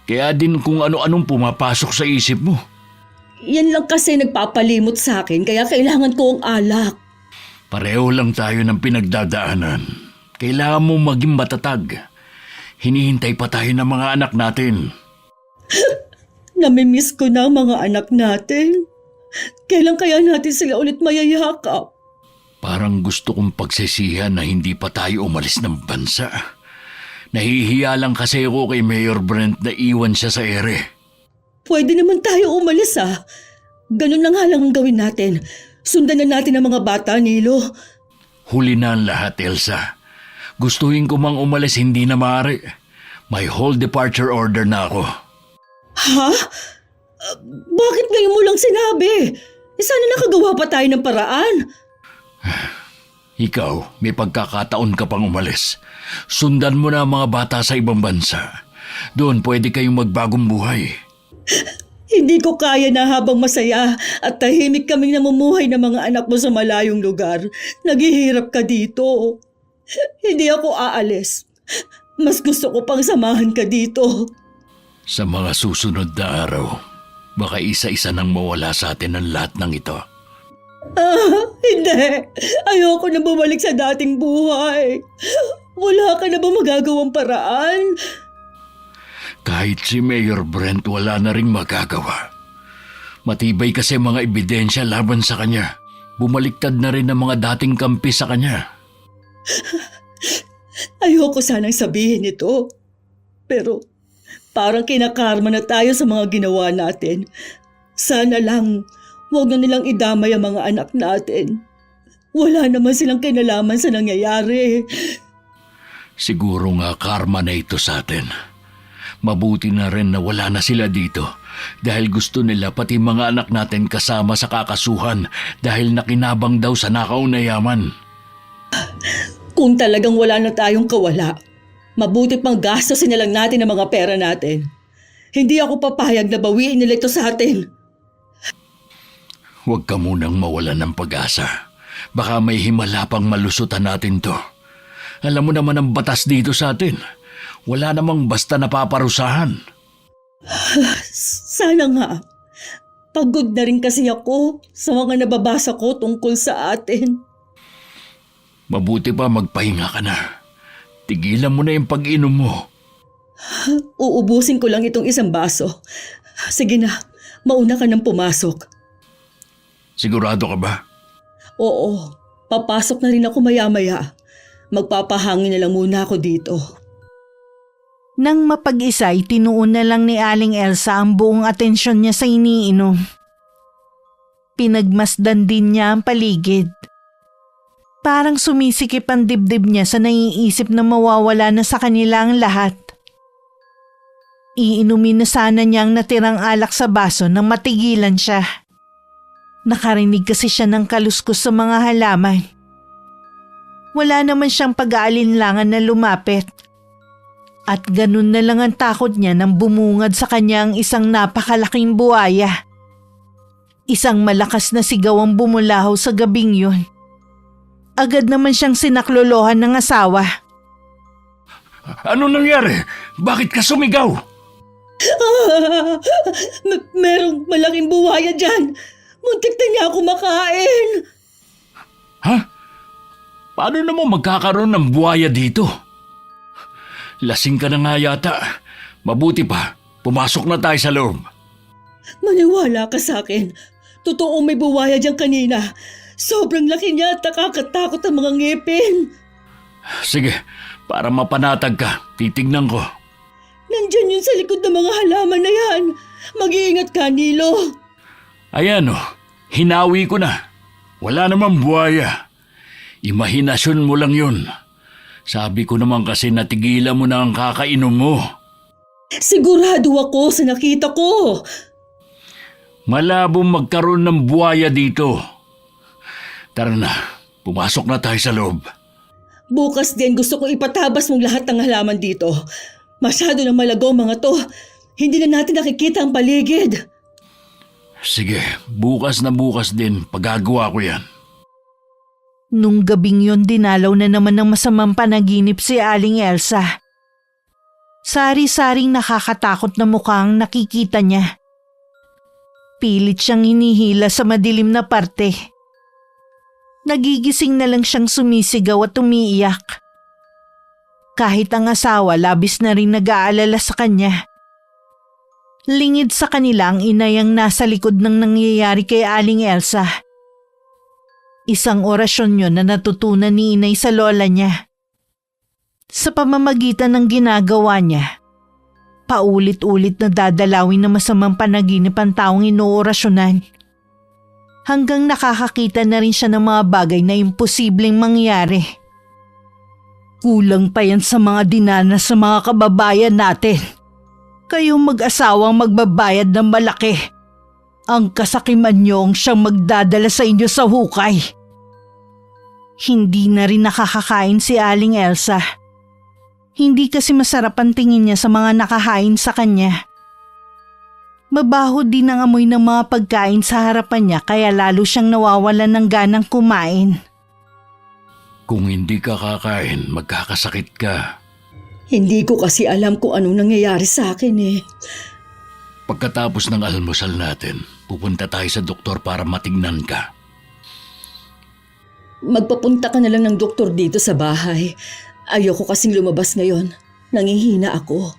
Kaya din kung ano-anong pumapasok sa isip mo. Yan lang kasi nagpapalimot sa akin kaya kailangan ko ang alak. Pareho lang tayo ng pinagdadaanan. Kailangan mo maging matatag. Hinihintay pa tayo ng mga anak natin. Namimiss ko na ang mga anak natin. Kailan kaya natin sila ulit mayayakap? Parang gusto kong pagsisihan na hindi pa tayo umalis ng bansa. Nahihiya lang kasi ako kay Mayor Brent na iwan siya sa ere. Pwede naman tayo umalis ah. Ganun lang halang ang gawin natin. Sundan na natin ang mga bata, Nilo. Huli na ang lahat, Elsa. Gustuhin ko mang umalis, hindi na maaari. May whole departure order na ako. Ha? Bakit ngayon mo lang sinabi? Sana nakagawa pa tayo ng paraan. Ikaw, may pagkakataon ka pang umalis. Sundan mo na ang mga bata sa ibang bansa. Doon pwede kayong magbagong buhay. Hindi ko kaya na habang masaya at tahimik kaming namumuhay ng mga anak mo sa malayong lugar. Naghihirap ka dito. Hindi ako aalis. Mas gusto ko pang samahan ka dito. Sa mga susunod na araw, baka isa-isa nang mawala sa atin ang lahat ng ito. Hindi. Ayoko na bumalik sa dating buhay. Wala ka na ba magagawang paraan? Kahit si Mayor Brent wala na ring magagawa. Matibay kasi mga ebidensya laban sa kanya. Bumaliktad na rin ang mga dating kampi sa kanya. Ayoko sanang sabihin ito. Pero parang kinakarma na tayo sa mga ginawa natin. Sana lang huwag na nilang idamay ang mga anak natin. Wala naman silang kinalaman sa nangyayari. Siguro nga karma na ito sa atin. Mabuti na rin na wala na sila dito dahil gusto nila pati mga anak natin kasama sa kakasuhan dahil nakinabang daw sa nakaw na yaman. Kung talagang wala na tayong kawala, mabuti pang gastosin na lang natin ang mga pera natin. Hindi ako papayag na bawiin nila ito sa atin. Huwag ka munang mawalan ng pag-asa. Baka may himala pang malusutan natin to. Alam mo naman ang batas dito sa atin. Wala namang basta napaparusahan. Sana nga. Pagod na rin kasi ako sa mga nababasa ko tungkol sa atin. Mabuti pa magpahinga ka na. Tigilan mo na yung pag-inom mo. Uubusin ko lang itong isang baso. Sige na, mauna ka nang pumasok. Sigurado ka ba? Oo, papasok na rin ako maya-maya. Magpapahangin na lang muna ako dito. Nang mapag-isay, tinuon na lang ni Aling Elsa ang buong atensyon niya sa iniinom. Pinagmasdan din niya ang paligid. Parang sumisikip ang dibdib niya sa naiisip na mawawala na sa kanila ang lahat. Iinumin na sana niya ang natirang alak sa baso nang matigilan siya. Nakarinig kasi siya ng kaluskos sa mga halaman. Wala naman siyang pag-aalinlangan na lumapit. At ganun na lang ang takot niya nang bumungad sa kanya ang isang napakalaking buhaya. Isang malakas na sigaw ang bumulahaw sa gabing yun. Agad naman siyang sinaklolohan ng asawa. Ano nangyari? Bakit ka sumigaw? Merong malaking buhaya dyan. Muntik na niya ako makain. Ha? Paano naman magkakaroon ng buhaya dito? Lasing ka na nga yata. Mabuti pa, pumasok na tayo sa loob. Maniwala ka sa akin. Totoo may buwaya dyan kanina. Sobrang laki niya at nakakatakot ang mga ngipin. Sige, para mapanatag ka, titignan ko. Nandyan yun sa likod ng mga halaman na yan. Mag-iingat ka, Nilo. Ayan o, hinawi ko na. Wala namang buhaya. Imahinasyon mo lang yun. Sabi ko naman kasi natigilan mo na ang kakainom mo. Sigurado ako sa nakita ko. Malabong magkaroon ng buhaya dito. Tara na, pumasok na tayo sa loob. Bukas din gusto ko ipatabas mong lahat ng halaman dito. Masyado na malagaw mga to. Hindi na natin nakikita ang paligid. Sige, bukas na bukas din, pagagawa ko yan. Nung gabing yon dinalaw na naman ng masamang panaginip si Aling Elsa. Sari-saring nakakatakot na mukha ang nakikita niya. Pilit siyang hinihila sa madilim na parte. Nagigising na lang siyang sumisigaw at umiiyak. Kahit ang asawa labis na rin nag-aalala sa kanya. Lingid sa kanila ang inay ang nasa likod ng nangyayari kay Aling Elsa. Isang orasyon yun na natutunan ni inay sa lola niya. Sa pamamagitan ng ginagawa niya, paulit-ulit na dadalawin ng masamang panaginip ang taong inoorasyonan. Hanggang nakakakita na rin siya ng mga bagay na imposibleng mangyari. Kulang pa yan sa mga dinanas sa mga kababayan natin. Kayong mag-asawang magbabayad ng malaki. Ang kasakiman niyo ang siyang magdadala sa inyo sa hukay. Hindi na rin nakakakain si Aling Elsa. Hindi kasi masarap ang tingin niya sa mga nakahain sa kanya. Mabaho din ang amoy ng mga pagkain sa harapan niya kaya lalo siyang nawawalan ng ganang kumain. Kung hindi ka kakain, magkakasakit ka. Hindi ko kasi alam kung anong nangyayari sa akin eh. Pagkatapos ng almusal natin, pupunta tayo sa doktor para matignan ka. magpapunta ka na lang ng doktor dito sa bahay. Ayoko kasing lumabas ngayon. Nangihina ako.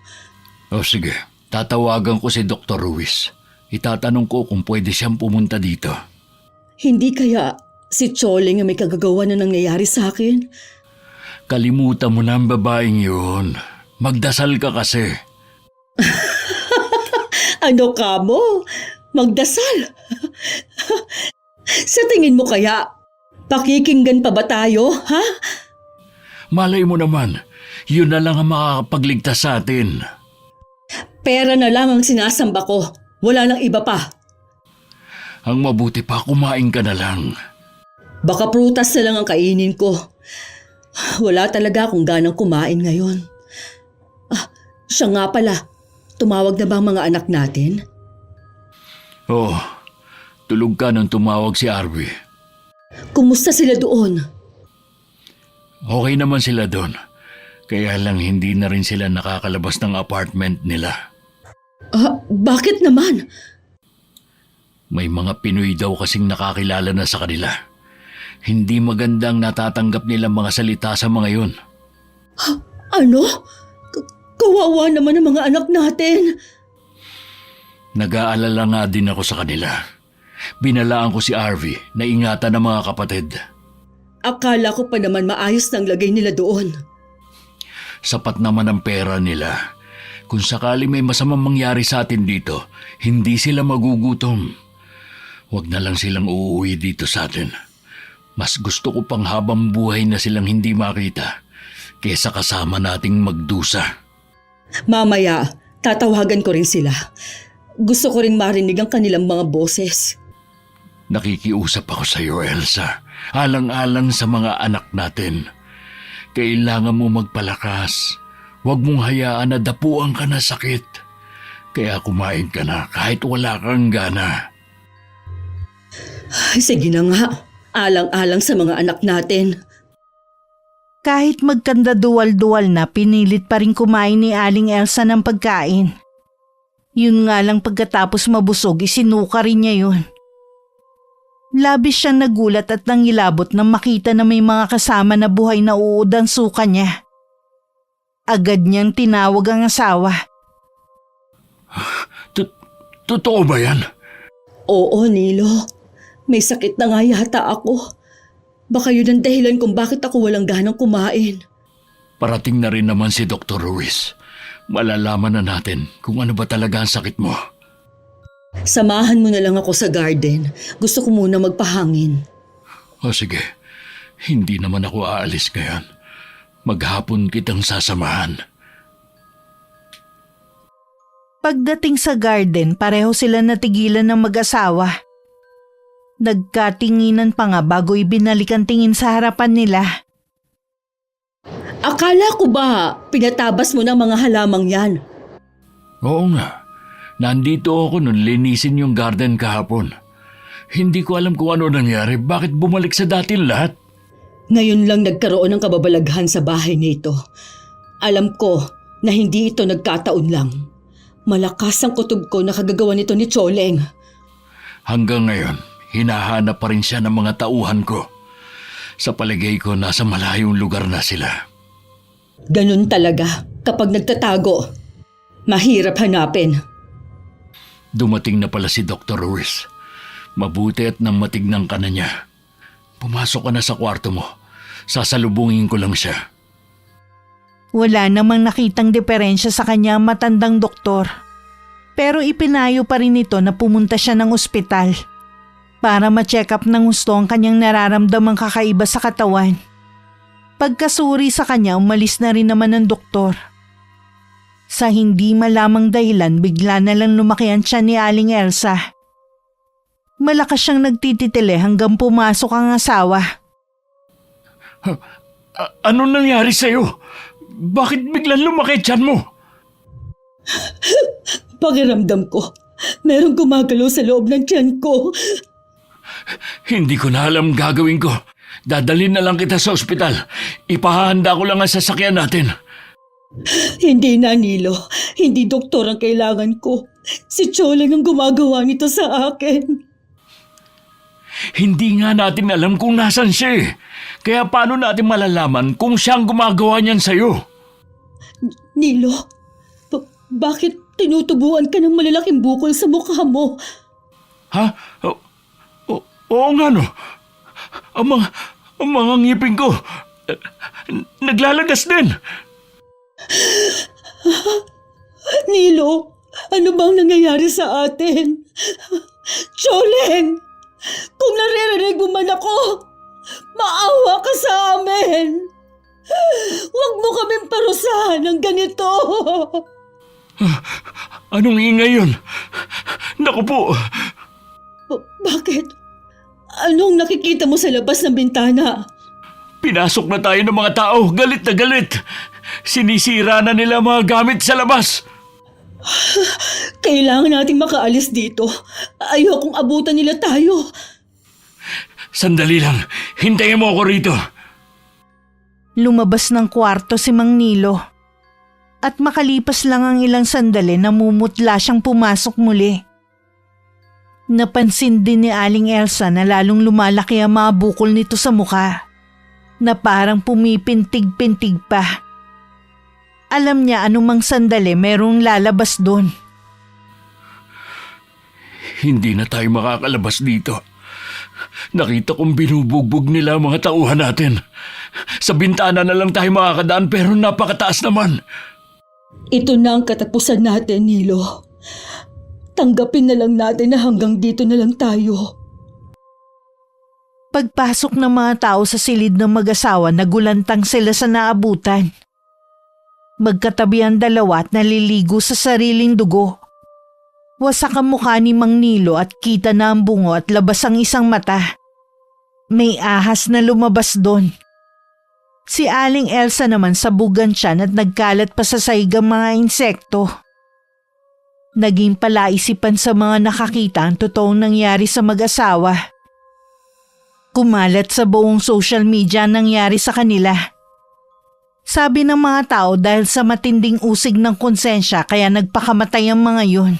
O sige, tatawagan ko si Dr. Ruiz. Itatanong ko kung pwede siyang pumunta dito. Hindi kaya si Choling ang may kagagawa na nangyayari sa akin? Kalimutan mo na ang babaeng yun. Magdasal ka kasi. Ano ka mo? Magdasal? Sa tingin mo kaya, pakikinggan pa ba tayo, ha? Malay mo naman, yun na lang ang makakapagligtas sa atin. Pera na lang ang sinasamba ko. Wala nang iba pa. Ang mabuti pa, kumain ka na lang. Baka prutas na lang ang kainin ko. Wala talaga akong ganang kumain ngayon. Siya nga pala, tumawag na ba ang mga anak natin? Oo, tulog ka nang tumawag si Arby. Kumusta sila doon? Okay naman sila doon. Kaya lang hindi na rin sila nakakalabas ng apartment nila. Bakit naman? May mga Pinoy daw kasing nakakilala na sa kanila. Hindi magandang natatanggap nilang mga salita sa mga yun. Ano? Kawawa naman ang mga anak natin. Nag-aalala nga din ako sa kanila. Binalaan ko si Arvy na ingatan ng mga kapatid. Akala ko pa naman maayos na ang lagay nila doon. Sapat naman ang pera nila. Kung sakali may masamang mangyari sa atin dito, hindi sila magugutom. Huwag na lang silang uuwi dito sa atin. Mas gusto ko pang habang buhay na silang hindi makita kesa kasama nating magdusa. Mamaya, tatawagan ko rin sila. Gusto ko rin marinig ang kanilang mga boses. Nakikiusap ako sa iyo, Elsa. Alang-alang sa mga anak natin. Kailangan mo magpalakas. Huwag mong hayaan na dapuan ka na sakit. Kaya kumain ka na kahit wala kang gana. Ay, sige na nga. Alang-alang sa mga anak natin. Kahit magkanda duwal-duwal na, pinilit pa rin kumain ni Aling Elsa ng pagkain. Yun nga lang pagkatapos mabusog, isinuka rin niya yun. Labis siyang nagulat at nangilabot nang makita na may mga kasama na buhay na uod ang suka niya. Agad niyang tinawag ang asawa. Totoo ba yan? Oo, Nilo. May sakit na nga yata ako. Baka yun ang dahilan kung bakit ako walang ganang kumain. Parating na rin naman si Dr. Ruiz. Malalaman na natin kung ano ba talaga ang sakit mo. Samahan mo na lang ako sa garden. Gusto ko muna magpahangin. O sige, hindi naman ako aalis ngayon. Maghapon kitang sasamahan. Pagdating sa garden, pareho sila natigilan ng mag-asawa. Nagkatinginan pa nga bago ibinalik ang tingin sa harapan nila. Akala ko ba pinatabas mo ng mga halamang yan? Oo nga. Nandito ako nung linisin yung garden kahapon. Hindi ko alam kung ano nangyari. Bakit bumalik sa dati lahat? Ngayon lang nagkaroon ng kababalaghan sa bahay nito. Alam ko na hindi ito nagkataon lang. Malakas ang kutob ko na kagagawa nito ni Choleng. Hanggang ngayon, hinahanap pa rin siya ng mga tauhan ko. Sa palagay ko, nasa malayong lugar na sila. Ganun talaga kapag nagtatago. Mahirap hanapin. Dumating na pala si Dr. Ruiz. Mabuti at nang matignan ka na niya. Pumasok ka na sa kwarto mo. Sasalubungin ko lang siya. Wala namang nakitang diferensya sa kanya ang matandang doktor. Pero ipinayo pa rin ito na pumunta siya ng ospital para ma-check up ng husto ang kanyang nararamdamang kakaiba sa katawan. Pagkasuri sa kanya, umalis na rin naman ang doktor. Sa hindi malamang dahilan, bigla na lang lumaki ang tiyan ni Aling Elsa. Malakas siyang nagtititili hanggang pumasok ang asawa. Ano nangyari sa'yo? Bakit biglang lumaki tiyan mo? Pakiramdam ko, merong gumagalaw sa loob ng tiyan ko. Hindi ko na alam gagawin ko. Dadalhin na lang kita sa ospital. Ipahahanda ko lang ang sasakyan natin. Hindi na, Nilo. Hindi doktor ang kailangan ko. Si Choleng ang gumagawa nito sa akin. Hindi nga natin alam kung nasan siya eh. Kaya paano natin malalaman kung siyang gumagawa niyan sa'yo? Nilo, bakit tinutubuan ka ng malalaking bukol sa mukha mo? Ha? Oo nga no. Ang mga ngipin ko, naglalagas din. Nilo, ano bang nangyayari sa atin? Choleng! Kung naririnig mo man ako, maawa ka sa amin! Huwag mo kaming parusahan ng ganito! Anong ingay yun? Naku po! Bakit? Anong nakikita mo sa labas ng bintana? Pinasok na tayo ng mga tao, galit na galit. Sinisira na nila mga gamit sa labas. Kailangan nating makaalis dito. Ayokong abutan nila tayo. Sandali lang, hintayin mo ako rito. Lumabas ng kwarto si Mang Nilo. At makalipas lang ang ilang sandali, namumutla siyang pumasok muli. Napansin din ni Aling Elsa na lalong lumalaki ang mga bukol nito sa mukha, na parang pumipintig-pintig pa. Alam niya anumang sandali merong lalabas doon. Hindi na tayo makakalabas dito. Nakita kong binubugbog nila ang mga tauhan natin. Sa bintana na lang tayo makakadaan pero napakataas naman. Ito na ang katapusan natin, Nilo. Tanggapin na lang natin na hanggang dito na lang tayo. Pagpasok ng mga tao sa silid ng mag-asawa, nagulantang sila sa naabutan. Magkatabi ang dalawa at naliligo sa sariling dugo. Wasak ang mukha ni Mang Nilo at kita na ang bungo at labas ang isang mata. May ahas na lumabas doon. Si Aling Elsa naman sabugan siya at nagkalat pa sa saigang mga insekto. Naging palaisipan sa mga nakakita ang totoong nangyari sa mag-asawa. Kumalat sa buong social media ang nangyari sa kanila. Sabi ng mga tao dahil sa matinding usig ng konsensya kaya nagpakamatay ang mga yun.